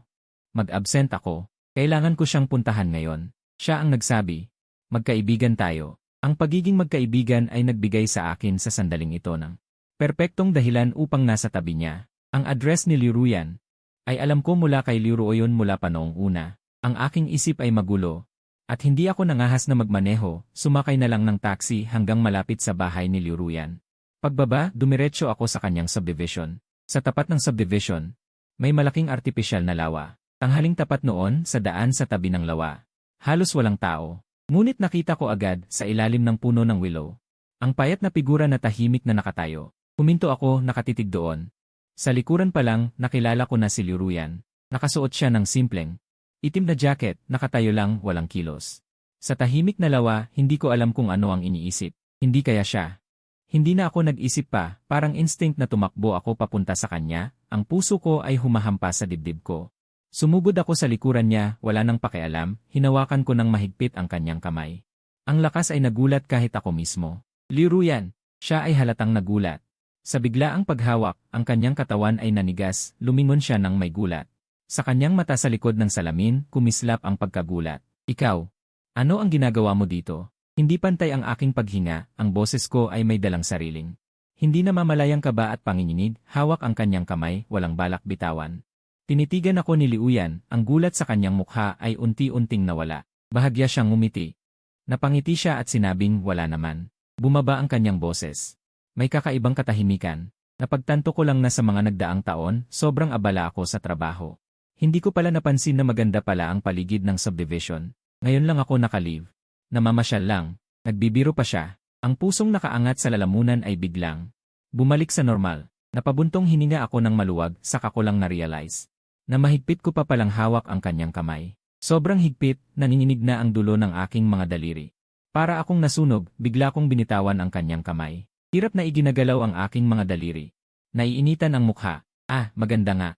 Mag-absent ako. Kailangan ko siyang puntahan ngayon. Siya ang nagsabi. Magkaibigan tayo. Ang pagiging magkaibigan ay nagbigay sa akin sa sandaling ito ng perpektong dahilan upang nasa tabi niya. Ang address ni Liu Ruyan ay alam ko mula kay Liu Ruyan mula pa noong una. Ang aking isip ay magulo. At hindi ako nangahas na magmaneho, sumakay na lang ng taxi hanggang malapit sa bahay ni Liu Ruyan. Pagbaba, dumiretso ako sa kanyang subdivision. Sa tapat ng subdivision, may malaking artipisyal na lawa. Tanghaling tapat noon sa daan sa tabi ng lawa. Halos walang tao. Ngunit nakita ko agad sa ilalim ng puno ng willow ang payat na figura na tahimik na nakatayo. Huminto ako, nakatitig doon. Sa likuran pa lang, nakilala ko na si Liu Ruyan. Nakasuot siya ng simpleng itim na jacket, nakatayo lang, walang kilos. Sa tahimik na lawa, hindi ko alam kung ano ang iniisip. Hindi kaya siya. Hindi na ako nag-isip pa, parang instinct na tumakbo ako papunta sa kanya, ang puso ko ay humahampas sa dibdib ko. Sumugod ako sa likuran niya, wala nang pakialam, hinawakan ko ng mahigpit ang kanyang kamay. Ang lakas ay nagulat kahit ako mismo. Liu Ruyan, siya ay halatang nagulat. Sa biglaang paghawak, ang kanyang katawan ay nanigas, lumingon siya ng may gulat. Sa kanyang mata sa likod ng salamin, kumislap ang pagkagulat. Ikaw, ano ang ginagawa mo dito? Hindi pantay ang aking paghinga, ang boses ko ay may dalang sariling. Hindi namamalayang kaba at panginginig, hawak ang kanyang kamay, walang balak bitawan. Tinitigan ako ni Liu Yan, ang gulat sa kanyang mukha ay unti-unting nawala. Bahagya siyang ngumiti. Napangiti siya at sinabing wala naman. Bumaba ang kanyang boses. May kakaibang katahimikan. Napagtanto ko lang na sa mga nagdaang taon, sobrang abala ako sa trabaho. Hindi ko pala napansin na maganda pala ang paligid ng subdivision. Ngayon lang ako nakalive. Namamasyal lang. Nagbibiro pa siya. Ang pusong nakaangat sa lalamunan ay biglang bumalik sa normal. Napabuntong hininga ako ng maluwag, saka ko lang na-realize na mahigpit ko pa palang hawak ang kanyang kamay. Sobrang higpit, nanginginig na ang dulo ng aking mga daliri. Para akong nasunog, bigla kong binitawan ang kanyang kamay. Hirap na iginagalaw ang aking mga daliri. Naiinitan ang mukha. Maganda nga.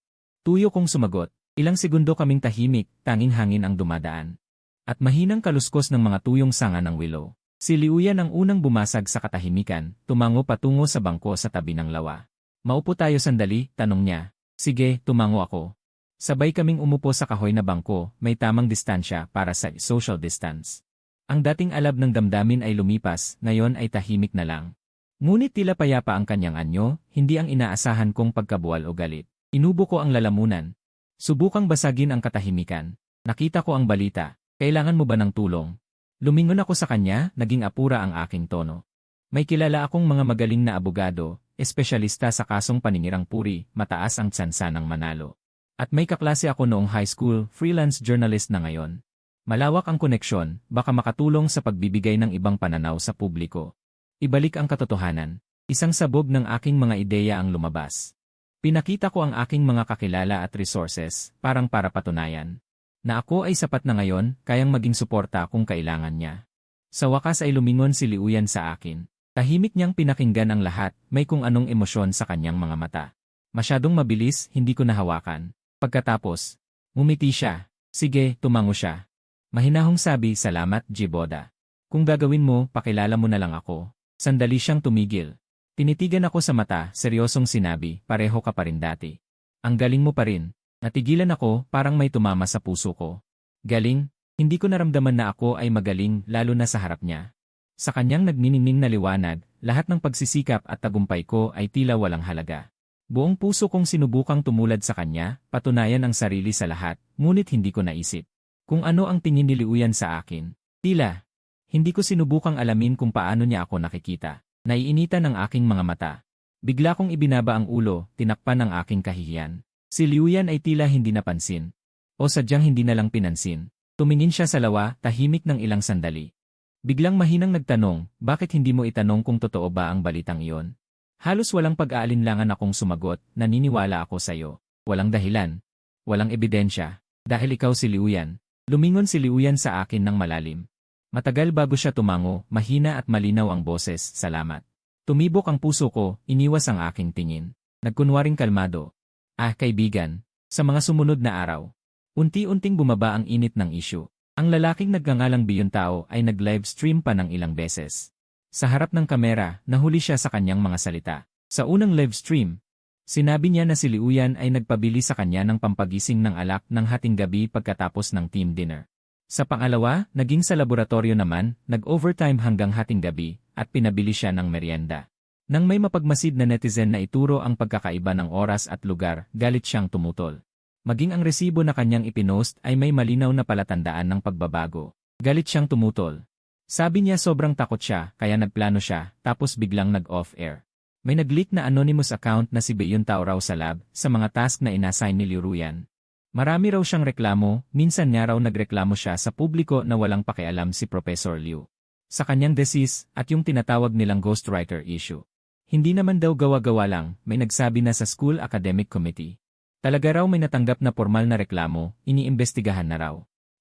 Tuyo kong sumagot. Ilang segundo kaming tahimik, tanging hangin ang dumadaan. At mahinang kaluskos ng mga tuyong sanga ng willow. Si Liu Yan ang unang bumasag sa katahimikan, tumango patungo sa bangko sa tabi ng lawa. Maupo tayo sandali, tanong niya. Sige, tumango ako. Sabay kaming umupo sa kahoy na bangko, may tamang distansya para sa social distance. Ang dating alab ng damdamin ay lumipas, ngayon ay tahimik na lang. Ngunit tila payapa ang kanyang anyo, hindi ang inaasahan kong pagkabuwal o galit. Inubo ko ang lalamunan. Subukang basagin ang katahimikan. Nakita ko ang balita. Kailangan mo ba ng tulong? Lumingon ako sa kanya, naging apura ang aking tono. May kilala akong mga magaling na abogado, espesyalista sa kasong paninirang puri, mataas ang tsansa ng manalo. At may kaklase ako noong high school, freelance journalist na ngayon. Malawak ang koneksyon, baka makatulong sa pagbibigay ng ibang pananaw sa publiko. Ibalik ang katotohanan. Isang sabog ng aking mga ideya ang lumabas. Pinakita ko ang aking mga kakilala at resources, parang para patunayan na ako ay sapat na ngayon, kayang maging suporta kung kailangan niya. Sa wakas ay lumingon si Liu Yan sa akin. Tahimik niyang pinakinggan ang lahat, may kung anong emosyon sa kanyang mga mata. Masyadong mabilis, hindi ko nahawakan. Pagkatapos, ngumiti siya. Sige, tumango siya. Mahinahong sabi, salamat, Jiboda. Kung gagawin mo, pakilala mo na lang ako. Sandali siyang tumigil. Tinitigan ako sa mata, seryosong sinabi, pareho ka pa rin dati. Ang galing mo pa rin. Natigilan ako, parang may tumama sa puso ko. Galing? Hindi ko naramdaman na ako ay magaling, lalo na sa harap niya. Sa kanyang nagniningning na liwanag, lahat ng pagsisikap at tagumpay ko ay tila walang halaga. Buong puso kong sinubukang tumulad sa kanya, patunayan ang sarili sa lahat, ngunit hindi ko naisip kung ano ang tingin ni Liu Yan sa akin. Tila, hindi ko sinubukang alamin kung paano niya ako nakikita. Naiinitan ang aking mga mata. Bigla kong ibinaba ang ulo, tinakpan ang aking kahihiyan. Si Liu Yan ay tila hindi napansin. O sadyang hindi na lang pinansin. Tumingin siya sa lawa, tahimik ng ilang sandali. Biglang mahinang nagtanong, bakit hindi mo itanong kung totoo ba ang balitang iyon? Halos walang pag-aalinlangan akong sumagot, naniniwala ako sa iyo. Walang dahilan. Walang ebidensya. Dahil ikaw si Liu Yan. Lumingon si Liu Yan sa akin ng malalim. Matagal bago siya tumango, mahina at malinaw ang boses, salamat. Tumibok ang puso ko, iniwas ang aking tingin. Nagkunwaring kalmado. Kaibigan, sa mga sumunod na araw, unti-unting bumaba ang init ng issue. Ang lalaking nagngangalang Biyuntao ay nag-livestream pa ng ilang beses. Sa harap ng kamera, nahuli siya sa kanyang mga salita. Sa unang livestream, sinabi niya na si Liu Yan ay nagpabili sa kanya ng pampagising ng alak ng hating gabi pagkatapos ng team dinner. Sa pangalawa, naging sa laboratorio naman, nag-overtime hanggang hating gabi, at pinabili siya ng merienda. Nang may mapagmasid na netizen na ituro ang pagkakaiba ng oras at lugar, galit siyang tumutol. Maging ang resibo na kanyang ipinost ay may malinaw na palatandaan ng pagbabago. Galit siyang tumutol. Sabi niya sobrang takot siya, kaya nagplano siya, tapos biglang nag-off-air. May nag-leak na anonymous account na si Biyuntao raw sa lab, sa mga task na inassign ni Liu Yan. Marami raw siyang reklamo, minsan niya raw nagreklamo siya sa publiko na walang pakialam si Professor Liu sa kanyang thesis at yung tinatawag nilang ghostwriter issue. Hindi naman daw gawa-gawa lang, may nagsabi na sa School Academic Committee. Talaga raw may natanggap na formal na reklamo, iniimbestigahan na raw.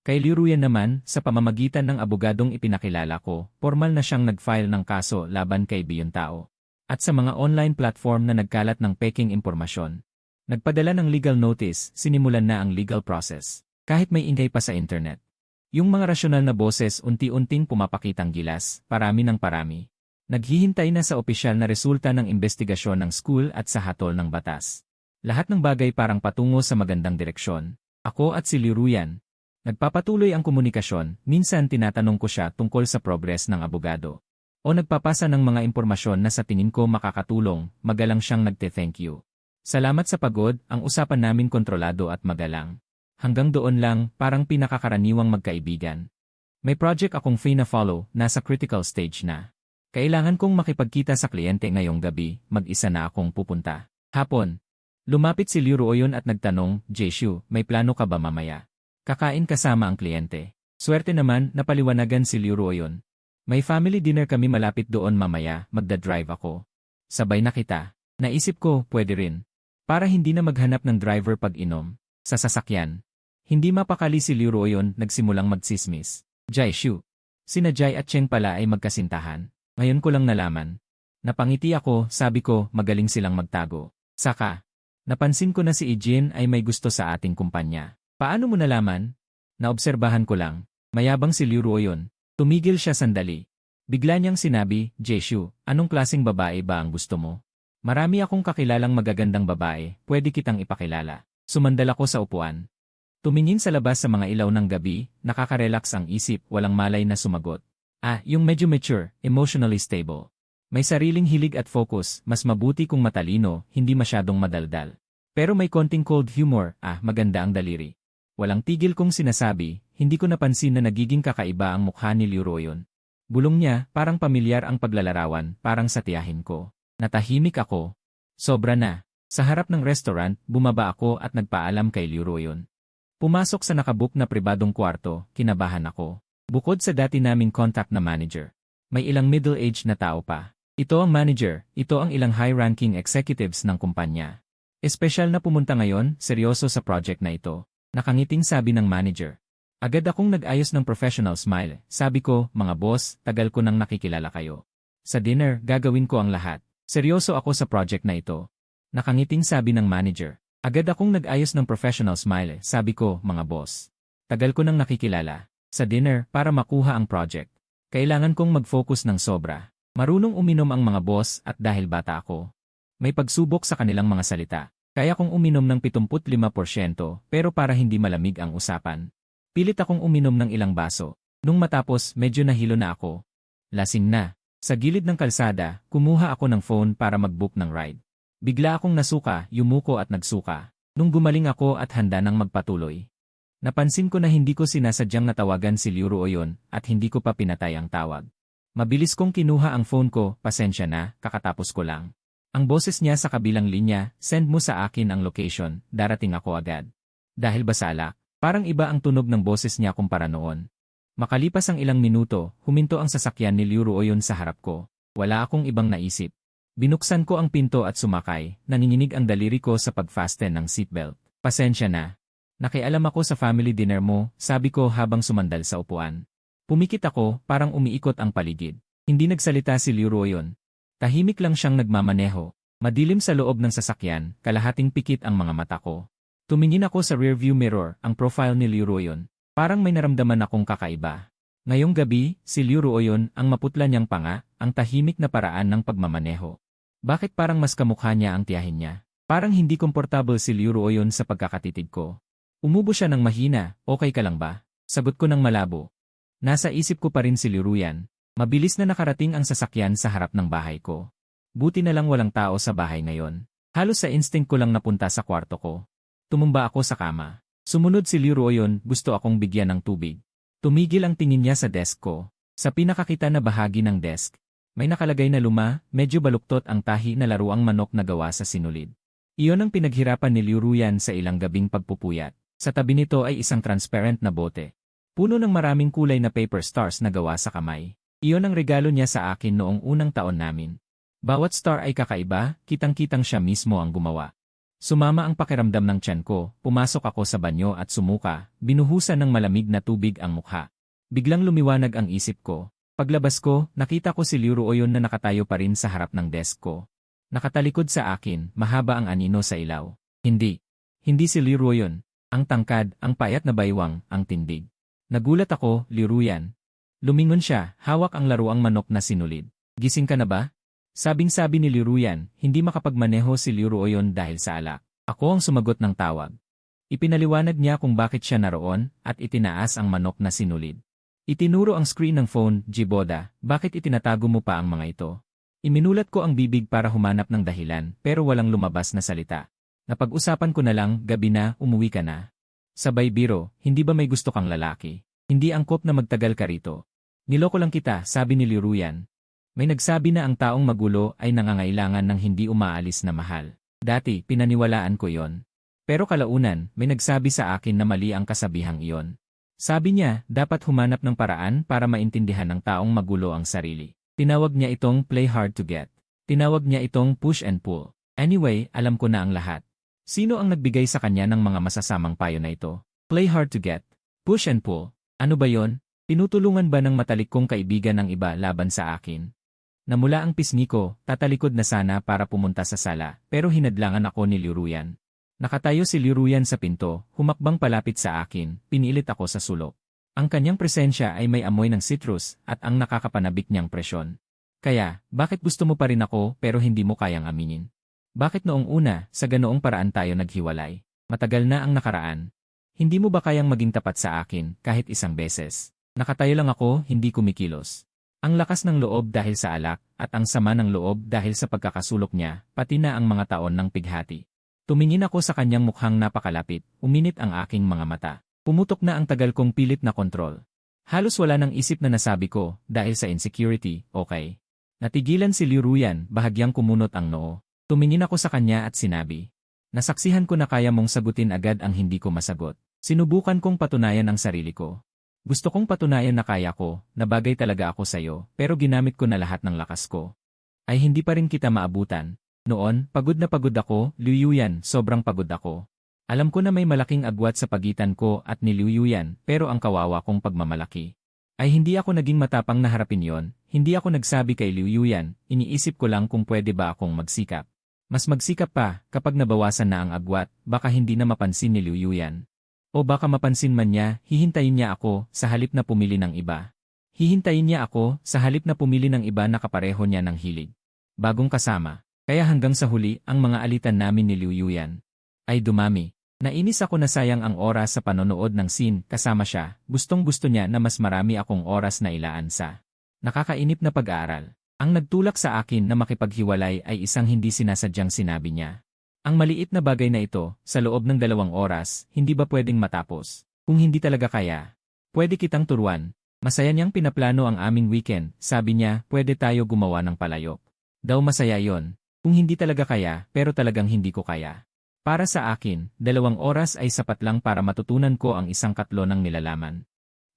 Kay Liu Yan naman, sa pamamagitan ng abogadong ipinakilala ko, formal na siyang nag-file ng kaso laban kay Biyuntao. At sa mga online platform na nagkalat ng peking impormasyon. Nagpadala ng legal notice, sinimulan na ang legal process. Kahit may ingay pa sa internet. Yung mga rasyonal na boses unti-unting pumapakitang gilas, parami ng parami. Naghihintay na sa opisyal na resulta ng investigasyon ng school at sa hatol ng batas. Lahat ng bagay parang patungo sa magandang direksyon. Ako at si Liruyan. Nagpapatuloy ang komunikasyon, minsan tinatanong ko siya tungkol sa progress ng abogado. O nagpapasa ng mga impormasyon na sa tingin ko makakatulong, magalang siyang nagte-thank you. Salamat sa pagod, ang usapan namin kontrolado at magalang. Hanggang doon lang, parang pinakakaraniwang magkaibigan. May project akong fina-follow, nasa critical stage na. Kailangan kong makipagkita sa kliyente ngayong gabi, mag-isa na akong pupunta. Hapon. Lumapit si Liu Ruoyon at nagtanong, Jeshu, may plano ka ba mamaya? Kakain kasama ang kliyente. Swerte naman, napaliwanagan si Liu Ruoyon. May family dinner kami malapit doon mamaya, magdadrive ako. Sabay na kita. Naisip ko, pwede rin. Para hindi na maghanap ng driver pag inom. Sa sasakyan. Hindi mapakali si Liu Ruoyon, nagsimulang magsismis. Jeshu. Sina Jai at Cheng pala ay magkasintahan. Ngayon ko lang nalaman. Napangiti ako, sabi ko, magaling silang magtago. Saka. Napansin ko na si Ejin ay may gusto sa ating kumpanya. Paano mo nalaman? Naobserbahan ko lang. Mayabang si Liu Ruoyon. Tumigil siya sandali. Bigla niyang sinabi, Jeshu, anong klaseng babae ba ang gusto mo? Marami akong kakilalang magagandang babae, pwede kitang ipakilala. Sumandal ako sa upuan. Tumingin sa labas sa mga ilaw ng gabi, nakaka-relax ang isip, walang malay na sumagot. Yung medyo mature, emotionally stable. May sariling hilig at focus, mas mabuti kung matalino, hindi masyadong madaldal. Pero may konting cold humor, maganda ang daliri. Walang tigil kong sinasabi, hindi ko napansin na nagiging kakaiba ang mukha ni Liu Ruoyon. Bulong niya, parang pamilyar ang paglalarawan, parang sa tiyahin ko. Natahimik ako. Sobra na. Sa harap ng restaurant, bumaba ako at nagpaalam kay Liu Ruoyon. Pumasok sa nakabook na pribadong kwarto, kinabahan ako. Bukod sa dati naming contact na manager, may ilang middle-aged na tao pa. Ito ang manager, ito ang ilang high-ranking executives ng kumpanya. Espesyal na pumunta ngayon, seryoso sa project na ito. Nakangiting sabi ng manager. Agad akong nag-ayos ng professional smile. Sabi ko, mga boss, tagal ko nang nakikilala kayo. Sa dinner, gagawin ko ang lahat. Seryoso ako sa project na ito. Nakangiting sabi ng manager. Agad akong nag-ayos ng professional smile. Sabi ko, mga boss. Tagal ko nang nakikilala. Sa dinner, para makuha ang project. Kailangan kong mag-focus ng sobra. Marunong uminom ang mga boss at dahil bata ako. May pagsubok sa kanilang mga salita. Kaya kong uminom ng 75% pero para hindi malamig ang usapan. Pilit akong uminom ng ilang baso. Nung matapos, medyo nahilo na ako. Lasing na. Sa gilid ng kalsada, kumuha ako ng phone para mag-book ng ride. Bigla akong nasuka, yumuko at nagsuka. Nung gumaling ako at handa nang magpatuloy. Napansin ko na hindi ko sinasadyang natawagan si Liu Ruoyon at hindi ko pa pinatay ang tawag. Mabilis kong kinuha ang phone ko, pasensya na, kakatapos ko lang. Ang boses niya sa kabilang linya, send mo sa akin ang location, darating ako agad. Dahil basala, parang iba ang tunog ng boses niya kumpara noon. Makalipas ang ilang minuto, huminto ang sasakyan ni Liu Ruoyon sa harap ko. Wala akong ibang naisip. Binuksan ko ang pinto at sumakay, nanginginig ang daliri ko sa pag-fasten ng seatbelt. Pasensya na. Nakialam ako sa family dinner mo, sabi ko habang sumandal sa upuan. Pumikit ako, parang umiikot ang paligid. Hindi nagsalita si Liu Ruoyon. Tahimik lang siyang nagmamaneho. Madilim sa loob ng sasakyan, kalahating pikit ang mga mata ko. Tumingin ako sa rearview mirror, ang profile ni Liu Ruoyon. Parang may naramdaman akong kakaiba. Ngayong gabi, si Liu Ruoyon, ang maputla niyang panga, ang tahimik na paraan ng pagmamaneho. Bakit parang mas kamukha niya ang tiyahin niya? Parang hindi komportable si Liu Ruoyon sa pagkakatitig ko. Umubo siya ng mahina, okay ka lang ba? Sagot ko ng malabo. Nasa isip ko pa rin si Liu Ruoyon. Mabilis na nakarating ang sasakyan sa harap ng bahay ko. Buti na lang walang tao sa bahay ngayon. Halos sa instinct ko lang napunta sa kwarto ko. Tumumba ako sa kama. Sumunod si Liu Ruoyon, gusto akong bigyan ng tubig. Tumigil ang tingin niya sa desk ko. Sa pinakakita na bahagi ng desk, may nakalagay na luma, medyo baluktot ang tahi na laruang manok na gawa sa sinulid. Iyon ang pinaghirapan ni Liu Ruoyon sa ilang gabing pagpupuyat. Sa tabi nito ay isang transparent na bote. Puno ng maraming kulay na paper stars na gawa sa kamay. Iyon ang regalo niya sa akin noong unang taon namin. Bawat star ay kakaiba, kitang-kitang siya mismo ang gumawa. Sumama ang pakiramdam ng tiyan ko, pumasok ako sa banyo at sumuka, binuhusan ng malamig na tubig ang mukha. Biglang lumiwanag ang isip ko. Paglabas ko, nakita ko si Liu Ruoyon na nakatayo pa rin sa harap ng desk ko. Nakatalikod sa akin, mahaba ang anino sa ilaw. Hindi. Hindi si Liru yun. Ang tangkad, ang payat na baywang, ang tindig. Nagulat ako, Liru yan. Lumingon siya, hawak ang laruang manok na sinulid. Gising ka na ba? Sabing-sabi ni Liru yan, hindi makapagmaneho si Liru yon dahil sa alak. Ako ang sumagot ng tawag. Ipinaliwanag niya kung bakit siya naroon at itinaas ang manok na sinulid. Itinuro ang screen ng phone, Jiboda, bakit itinatago mo pa ang mga ito? Iminulat ko ang bibig para humanap ng dahilan pero walang lumabas na salita. Napag-usapan ko na lang, gabi na, umuwi ka na. Sabay biro, hindi ba may gusto kang lalaki? Hindi angkop na magtagal ka rito. Niloko lang kita, sabi ni Liruyan. May nagsabi na ang taong magulo ay nangangailangan ng hindi umaalis na mahal. Dati, pinaniwalaan ko yon. Pero kalaunan, may nagsabi sa akin na mali ang kasabihang iyon. Sabi niya, dapat humanap ng paraan para maintindihan ng taong magulo ang sarili. Tinawag niya itong play hard to get. Tinawag niya itong push and pull. Anyway, alam ko na ang lahat. Sino ang nagbigay sa kanya ng mga masasamang payo na ito? Play hard to get. Push and pull. Ano ba yon? Tinutulungan ba ng matalik kong kaibigan ng iba laban sa akin? Namula ang pisngi ko, tatalikod na sana para pumunta sa sala, pero hinadlangan ako ni Liruyan. Nakatayo si Liruyan sa pinto, humakbang palapit sa akin, pinilit ako sa sulok. Ang kanyang presensya ay may amoy ng citrus at ang nakakapanabik niyang presyon. Kaya, bakit gusto mo pa rin ako pero hindi mo kayang aminin? Bakit noong una, sa ganoong paraan tayo naghiwalay? Matagal na ang nakaraan. Hindi mo ba kayang maging tapat sa akin kahit isang beses? Nakatayo lang ako, hindi kumikilos. Ang lakas ng loob dahil sa alak at ang sama ng loob dahil sa pagkakasulok niya, pati na ang mga taon ng pighati. Tumingin ako sa kanyang mukhang napakalapit, uminit ang aking mga mata. Pumutok na ang tagal kong pilit na kontrol. Halos wala nang isip na nasabi ko, dahil sa insecurity, okay. Natigilan si Liruyan, bahagyang kumunot ang noo. Tumingin ako sa kanya at sinabi, nasaksihan ko na kaya mong sagutin agad ang hindi ko masagot. Sinubukan kong patunayan ang sarili ko. Gusto kong patunayan na kaya ko, na bagay talaga ako sa'yo, pero ginamit ko na lahat ng lakas ko. Ay hindi pa rin kita maabutan. Noon, pagod na pagod ako, Liuyan, sobrang pagod ako. Alam ko na may malaking agwat sa pagitan ko at ni Liuyan, pero ang kawawa kong pagmamalaki. Ay hindi ako naging matapang na harapin yon, hindi ako nagsabi kay Liuyan, iniisip ko lang kung pwede ba akong magsikap. Mas magsikap pa, kapag nabawasan na ang agwat, baka hindi na mapansin ni Liuyan. O baka mapansin man niya, hihintayin niya ako sa halip na pumili ng iba. Hihintayin niya ako sa halip na pumili ng iba na kapareho niya ng hilig. Bagong kasama. Kaya hanggang sa huli, ang mga alitan namin ni Liuyan ay dumami. Nainis ako na sayang ang oras sa panonood ng scene kasama siya. Gustong-gusto niya na mas marami akong oras na ilaan sa nakakainip na pag-aaral. Ang nagtulak sa akin na makipaghiwalay ay isang hindi sinasadyang sinabi niya. Ang maliit na bagay na ito, sa loob ng 2 oras, hindi ba pwedeng matapos? Kung hindi talaga kaya, pwede kitang turuan. Masaya niyang pinaplano ang aming weekend, sabi niya, pwede tayo gumawa ng palayok. Daw masaya yon. Kung hindi talaga kaya, pero talagang hindi ko kaya. Para sa akin, 2 oras ay sapat lang para matutunan ko ang 1/4 ng nilalaman.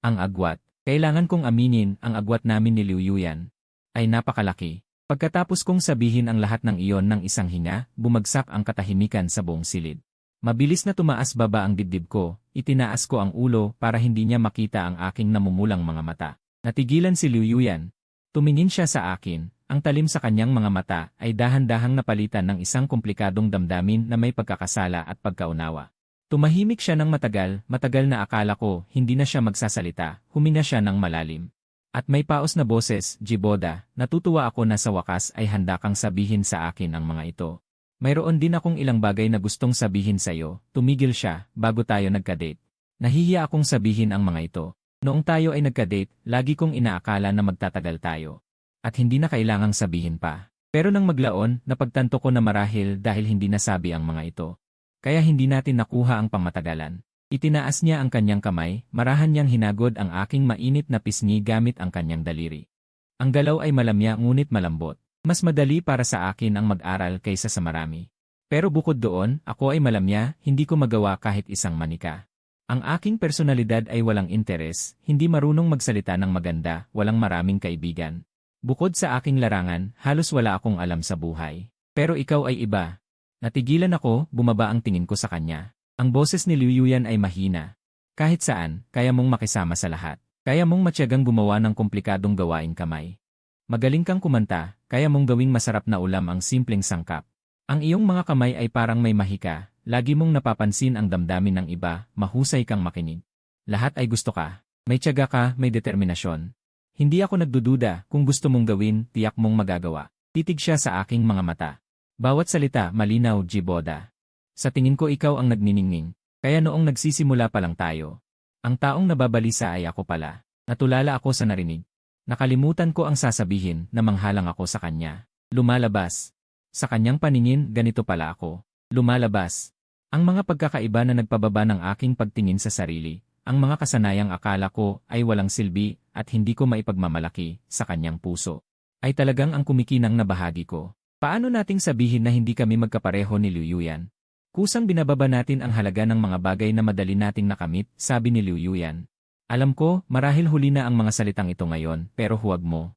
Ang agwat, kailangan kong aminin, ang agwat namin ni Liuyan ay napakalaki. Pagkatapos kong sabihin ang lahat ng iyon ng isang hinga, bumagsak ang katahimikan sa buong silid. Mabilis na tumaas baba ang dibdib ko, itinaas ko ang ulo para hindi niya makita ang aking namumulang mga mata. Natigilan si Liuyan. Tumingin siya sa akin, ang talim sa kanyang mga mata ay dahan-dahang napalitan ng isang komplikadong damdamin na may pagkakasala at pagkaunawa. Tumahimik siya ng matagal na akala ko hindi na siya magsasalita, huminga siya ng malalim. At may paos na boses, Jiboda, natutuwa ako na sa wakas ay handa kang sabihin sa akin ang mga ito. Mayroon din akong ilang bagay na gustong sabihin sa'yo, tumigil siya, bago tayo nagka-date. Nahihiya akong sabihin ang mga ito. Noong tayo ay nagka-date, lagi kong inaakala na magtatagal tayo. At hindi na kailangang sabihin pa. Pero nang maglaon, napagtanto ko na marahil dahil hindi nasabi ang mga ito. Kaya hindi natin nakuha ang pangmatagalan. Itinaas niya ang kanyang kamay, marahan niyang hinagod ang aking mainit na pisngi gamit ang kanyang daliri. Ang galaw ay malamya ngunit malambot. Mas madali para sa akin ang mag-aral kaysa sa marami. Pero bukod doon, ako ay malamya, hindi ko magawa kahit isang manika. Ang aking personalidad ay walang interes, hindi marunong magsalita ng maganda, walang maraming kaibigan. Bukod sa aking larangan, halos wala akong alam sa buhay. Pero ikaw ay iba. Natigilan ako, bumaba ang tingin ko sa kanya. Ang boses ni Liuyan ay mahina. Kahit saan, kaya mong makisama sa lahat. Kaya mong matyagang gumawa ng komplikadong gawaing kamay. Magaling kang kumanta, kaya mong gawing masarap na ulam ang simpleng sangkap. Ang iyong mga kamay ay parang may mahika, Lagi mong napapansin ang damdamin ng iba, mahusay kang makinig. Lahat ay gusto ka. May tiyaga ka, may determinasyon. Hindi ako nagdududa, kung gusto mong gawin, tiyak mong magagawa. Titig siya sa aking mga mata. Bawat salita, malinaw, Jiboda. Sa tingin ko ikaw ang nagniningning. Kaya noong nagsisimula pa lang tayo. Ang taong nababalisa ay ako pala. Natulala ako sa narinig. Nakalimutan ko ang sasabihin na manghalang ako sa kanya. Lumalabas. Sa kanyang paningin, ganito pala ako. Lumalabas. Ang mga pagkakaiba na nagpababa ng aking pagtingin sa sarili, ang mga kasanayang akala ko ay walang silbi at hindi ko maipagmamalaki sa kanyang puso, ay talagang ang kumikinang na bahagi ko. Paano nating sabihin na hindi kami magkapareho ni Liu Yuyan? Kusang binababa natin ang halaga ng mga bagay na madali nating nakamit, sabi ni Liu Yuyan. Alam ko, marahil huli na ang mga salitang ito ngayon, pero huwag mo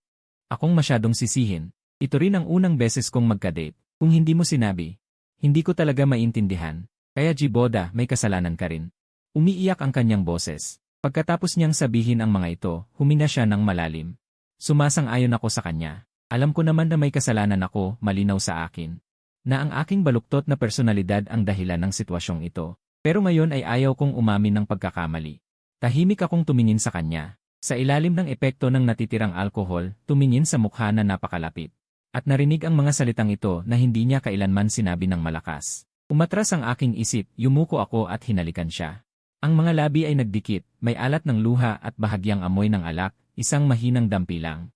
akong masyadong sisihin. Ito rin ang unang beses kong magka-date. Kung hindi mo sinabi, hindi ko talaga maintindihan. Kaya Jiboda, may kasalanan ka rin. Umiiyak ang kanyang boses. Pagkatapos niyang sabihin ang mga ito, humina siya ng malalim. Sumasang-ayon ako sa kanya. Alam ko naman na may kasalanan ako, malinaw sa akin. Na ang aking baluktot na personalidad ang dahilan ng sitwasyong ito. Pero ngayon ay ayaw kong umamin ng pagkakamali. Tahimik akong tumingin sa kanya. Sa ilalim ng epekto ng natitirang alkohol, tumingin sa mukha na napakalapit. At narinig ang mga salitang ito na hindi niya kailanman sinabi ng malakas. Umatras ang aking isip, yumuko ako at hinalikan siya. Ang mga labi ay nagdikit, may alat ng luha at bahagyang amoy ng alak, isang mahinang dampi lang.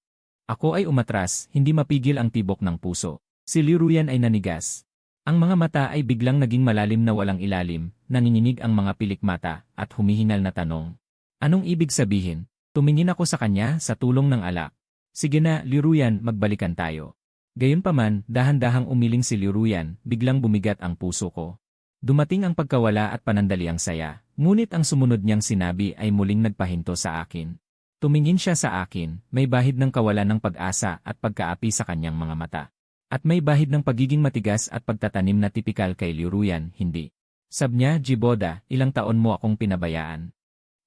Ako ay umatras, hindi mapigil ang tibok ng puso. Si Liu Ruyan ay nanigas. Ang mga mata ay biglang naging malalim na walang ilalim, nanginginig ang mga pilik mata, at humihingal na tanong. Anong ibig sabihin? Tumingin ako sa kanya sa tulong ng alak. Sige na, Liu Ruyan, magbalikan tayo. Gayunpaman, dahan-dahang umiling si Liu Ruyan, biglang bumigat ang puso ko. Dumating ang pagkawala at panandaliang saya, ngunit ang sumunod niyang sinabi ay muling nagpahinto sa akin. Tumingin siya sa akin, may bahid ng kawalan ng pag-asa at pagkaapi sa kanyang mga mata. At may bahid ng pagiging matigas at pagtatanim na tipikal kay Liu Ruyan, hindi. Sabi niya, Jiboda, ilang taon mo akong pinabayaan.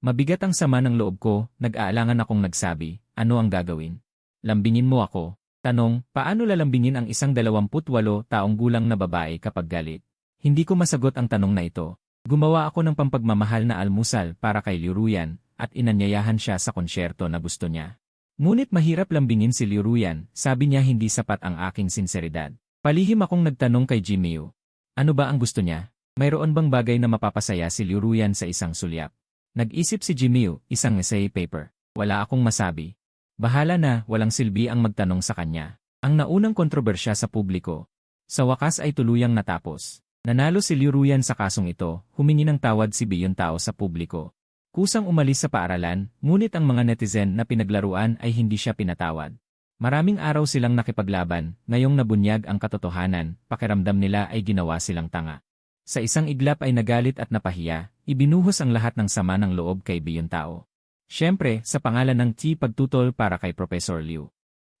Mabigat ang sama ng loob ko, nag-aalangan akong nagsabi, ano ang gagawin? Lambingin mo ako. Tanong, paano lalambingin ang isang 28 taong gulang na babae kapag galit? Hindi ko masagot ang tanong na ito. Gumawa ako ng pampagmamahal na almusal para kay Liu Ruyan at inanyayahan siya sa konsyerto na gusto niya. Ngunit mahirap lambingin si Liu Ruyan, sabi niya hindi sapat ang aking sinseridad. Palihim akong nagtanong kay Jimmy. Ano ba ang gusto niya? Mayroon bang bagay na mapapasaya si Liu Ruyan sa isang sulyap? Nag-isip si Jimmy, isang essay paper. Wala akong masabi. Bahala na, walang silbi ang magtanong sa kanya. Ang naunang kontrobersya sa publiko. Sa wakas ay tuluyang natapos. Nanalo si Liu Ruyan sa kasong ito, humingi ng tawad si Biyon Tao sa publiko. Kusang umalis sa paaralan, ngunit ang mga netizen na pinaglaruan ay hindi siya pinatawad. Maraming araw silang nakipaglaban, ngayong nabunyag ang katotohanan, pakiramdam nila ay ginawa silang tanga. Sa isang iglap ay nagalit at napahiya, ibinuhos ang lahat ng sama ng loob kay Biyon Tao. Siyempre, sa pangalan ng pagtutol para kay Professor Liu.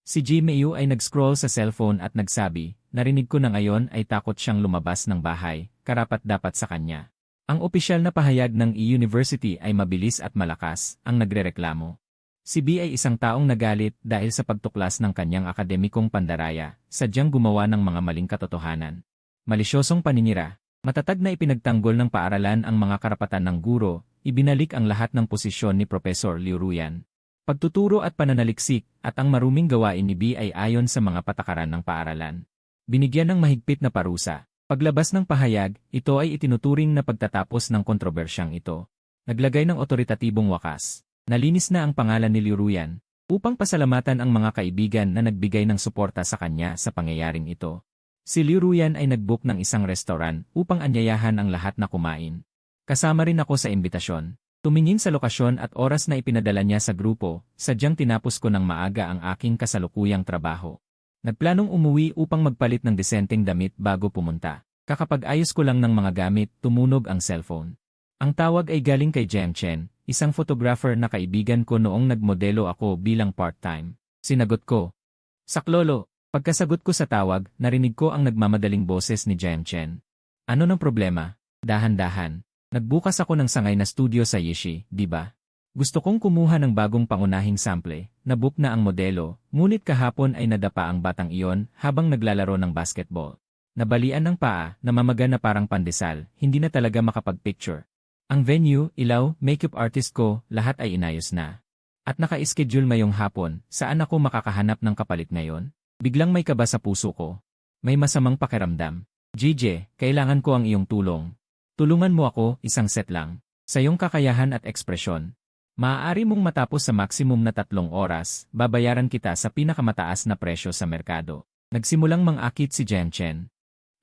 Si Jimmy ay nag-scroll sa cellphone at nagsabi, narinig ko na ngayon ay takot siyang lumabas ng bahay, karapat-dapat sa kanya. Ang opisyal na pahayag ng e-university ay mabilis at malakas, ang nagrereklamo. Si B ay isang taong nagalit dahil sa pagtuklas ng kanyang akademikong pandaraya, sadyang gumawa ng mga maling katotohanan. Malisyosong paninira, matatag na ipinagtanggol ng paaralan ang mga karapatan ng guro, ibinalik ang lahat ng posisyon ni Professor Liu Ruyan. Pagtuturo at pananaliksik at ang maruming gawain ni B ay ayon sa mga patakaran ng paaralan. Binigyan ng mahigpit na parusa. Paglabas ng pahayag, ito ay itinuturing na pagtatapos ng kontrobersyang ito. Naglagay ng otoritatibong wakas. Nalinis na ang pangalan ni Liu Ruyan upang pasalamatan ang mga kaibigan na nagbigay ng suporta sa kanya sa pangyayaring ito. Si Liu Ruyan ay nag-book ng isang restaurant upang anyayahan ang lahat na kumain. Kasama rin ako sa imbitasyon. Tumingin sa lokasyon at oras na ipinadala niya sa grupo, sadyang tinapos ko ng maaga ang aking kasalukuyang trabaho. Nagplanong umuwi upang magpalit ng disenteng damit bago pumunta. Kakapag-ayos ko lang ng mga gamit, tumunog ang cellphone. Ang tawag ay galing kay Jem Chen, isang photographer na kaibigan ko noong nagmodelo ako bilang part-time. Sinagot ko. Saklolo, pagkasagot ko sa tawag, narinig ko ang nagmamadaling boses ni Jem Chen. Ano ng problema? Dahan-dahan. Nagbukas ako ng sangay na studio sa Yishi, di ba? Gusto kong kumuha ng bagong pangunahing sample, nabook na ang modelo, ngunit kahapon ay nadapa ang batang iyon habang naglalaro ng basketball. Nabalian ng paa, namamaga na parang pandesal, hindi na talaga makapag-picture. Ang venue, ilaw, makeup artist ko, lahat ay inayos na. At naka-schedule ngayong hapon, saan ako makakahanap ng kapalit ngayon? Biglang may kaba sa puso ko. May masamang pakiramdam. GJ, kailangan ko ang iyong tulong. Tulungan mo ako, isang set lang. Sa iyong kakayahan at ekspresyon. Maaari mong matapos sa maximum na 3 oras, babayaran kita sa pinakamataas na presyo sa merkado. Nagsimulang mang-akit si Jiang Chen.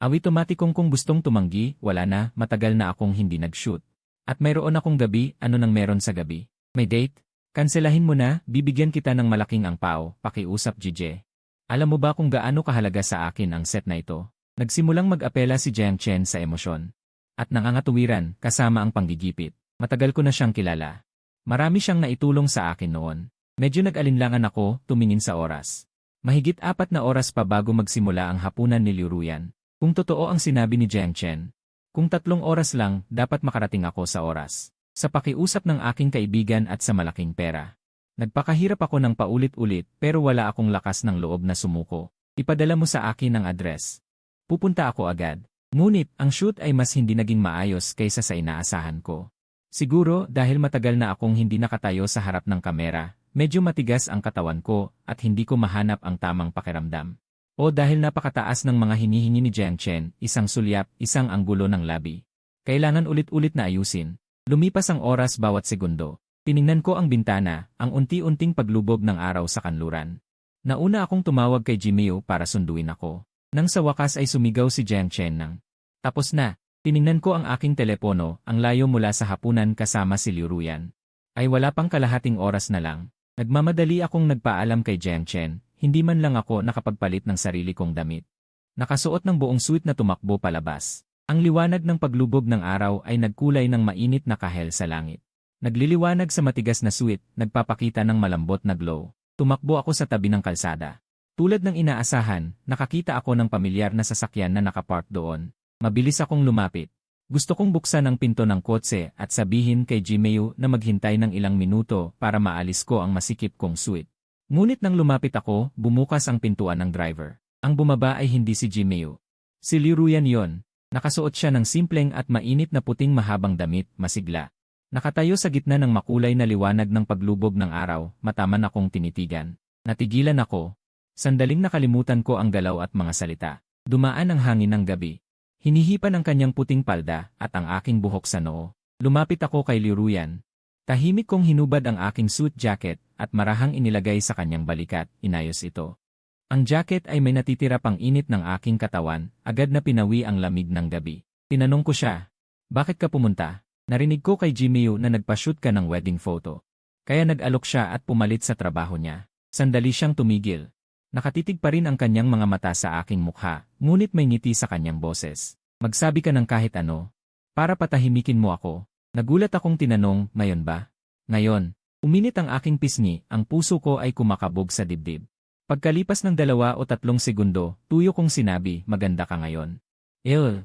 Awitomatikong kung gustong tumanggi, wala na, matagal na akong hindi nag-shoot. At mayroon akong gabi, ano nang meron sa gabi? May date? Kanselahin mo na, bibigyan kita ng malaking angpao, pakiusap GJ. Alam mo ba kung gaano kahalaga sa akin ang set na ito? Nagsimulang mag-apela si Jiang Chen sa emosyon. At nangangatuwiran, kasama ang panggigipit. Matagal ko na siyang kilala. Marami siyang naitulong sa akin noon. Medyo nag-alinlangan ako, tumingin sa oras. Mahigit 4 na oras pa bago magsimula ang hapunan ni Liu Ruyan. Kung totoo ang sinabi ni Jiang Chen, kung 3 oras lang, dapat makarating ako sa oras. Sa pakiusap ng aking kaibigan at sa malaking pera. Nagpakahirap ako ng paulit-ulit pero wala akong lakas ng loob na sumuko. Ipadala mo sa akin ang address. Pupunta ako agad. Ngunit, ang shoot ay mas hindi naging maayos kaysa sa inaasahan ko. Siguro dahil matagal na akong hindi nakatayo sa harap ng kamera, medyo matigas ang katawan ko at hindi ko mahanap ang tamang pakiramdam. O dahil napakataas ng mga hinihingi ni Jiang Chen, isang sulyap, isang anggulo ng labi. Kailangan ulit-ulit na ayusin. Lumipas ang oras bawat segundo. Tiningnan ko ang bintana, ang unti-unting paglubog ng araw sa kanluran. Nauna akong tumawag kay Jimeo para sunduin ako. Nang sa wakas ay sumigaw si Jiang Chen ng, "Tapos na." Tiningnan ko ang aking telepono, ang layo mula sa hapunan kasama si Liu Ruyan. Ay wala pang kalahating oras na lang. Nagmamadali akong nagpaalam kay Jiang Chen. Hindi man lang ako nakapagpalit ng sarili kong damit. Nakasuot ng buong suit na tumakbo palabas. Ang liwanag ng paglubog ng araw ay nagkulay ng mainit na kahel sa langit. Nagliliwanag sa matigas na suit, nagpapakita ng malambot na glow. Tumakbo ako sa tabi ng kalsada. Tulad ng inaasahan, nakakita ako ng pamilyar na sasakyan na nakapark doon. Mabilis akong lumapit. Gusto kong buksan ang pinto ng kotse at sabihin kay Jimeo na maghintay ng ilang minuto para maalis ko ang masikip kong suit. Ngunit nang lumapit ako, bumukas ang pintuan ng driver. Ang bumaba ay hindi si Jimeo. Si Liu Ruyan yon. Nakasuot siya ng simpleng at mainit na puting mahabang damit, masigla. Nakatayo sa gitna ng makulay na liwanag ng paglubog ng araw, mataman akong tinitigan. Natigilan ako. Sandaling nakalimutan ko ang galaw at mga salita. Dumaan ang hangin ng gabi. Hinihipan ang kanyang puting palda at ang aking buhok sa noo. Lumapit ako kay Liu Ruyan. Tahimik kong hinubad ang aking suit jacket at marahang inilagay sa kanyang balikat, inayos ito. Ang jacket ay may natitira pang init ng aking katawan, agad na pinawi ang lamig ng gabi. Tinanong ko siya, "Bakit ka pumunta?" Narinig ko kay Jimeo na nagpa-shoot ka ng wedding photo. Kaya nag-alok siya at pumalit sa trabaho niya. Sandali siyang tumigil. Nakatitig pa rin ang kanyang mga mata sa aking mukha, ngunit may ngiti sa kanyang boses. "Magsabi ka ng kahit ano. Para patahimikin mo ako." Nagulat akong tinanong, "Ngayon ba?" Ngayon. Uminit ang aking pisngi, ang puso ko ay kumakabog sa dibdib. Pagkalipas ng 2 o 3 segundo, tuyo kong sinabi, "Maganda ka ngayon."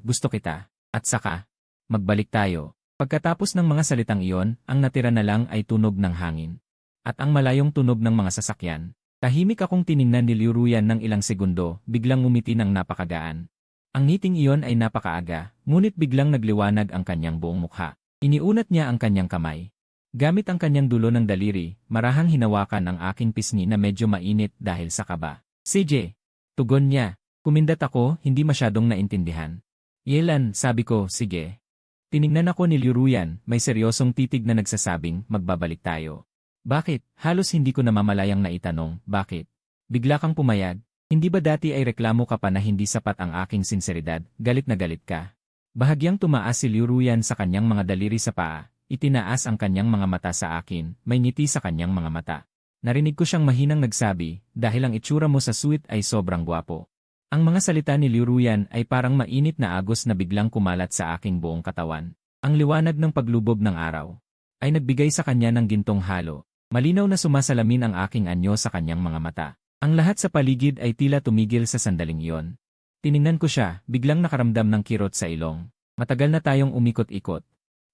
Gusto kita." At saka, "Magbalik tayo." Pagkatapos ng mga salitang iyon, ang natira na lang ay tunog ng hangin. At ang malayong tunog ng mga sasakyan. Tahimik akong tiningnan ni Liu Ruyan ng ilang segundo, biglang ngumiti ng napakagaan. Ang ngiting iyon ay napakaaga, ngunit biglang nagliwanag ang kanyang buong mukha. Iniunat niya ang kanyang kamay. Gamit ang kanyang dulo ng daliri, marahang hinawakan ang aking pisngi na medyo mainit dahil sa kaba. "CJ." Tugon niya. Kumindat ako, hindi masyadong naintindihan. "Yelan," sabi ko, "sige." Tiningnan ako ni Liu Ruyan, may seryosong titig na nagsasabing, "Magbabalik tayo." "Bakit?" Halos hindi ko namamalayang naitanong, "Bakit?" Bigla kang pumayag. "Hindi ba dati ay reklamo ka pa na hindi sapat ang aking sinseridad, galit na galit ka?" Bahagyang tumaas si Liu Ruyan sa kanyang mga daliri sa paa, itinaas ang kanyang mga mata sa akin, may ngiti sa kanyang mga mata. Narinig ko siyang mahinang nagsabi, "Dahil ang itsura mo sa suit ay sobrang gwapo." Ang mga salita ni Liu Ruyan ay parang mainit na agos na biglang kumalat sa aking buong katawan. Ang liwanag ng paglubog ng araw ay nagbigay sa kanya ng gintong halo. Malinaw na sumasalamin ang aking anyo sa kanyang mga mata. Ang lahat sa paligid ay tila tumigil sa sandaling iyon. Tiningnan ko siya, biglang nakaramdam ng kirot sa ilong. Matagal na tayong umikot-ikot.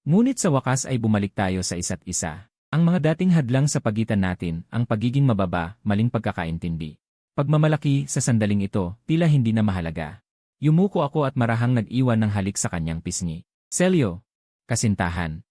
Ngunit sa wakas ay bumalik tayo sa isa't isa. Ang mga dating hadlang sa pagitan natin, ang pagiging mababa, maling pagkakaintindi. Pagmamalaki sa sandaling ito, tila hindi na mahalaga. Yumuko ako at marahang nag-iwan ng halik sa kanyang pisngi. Celio, kasintahan,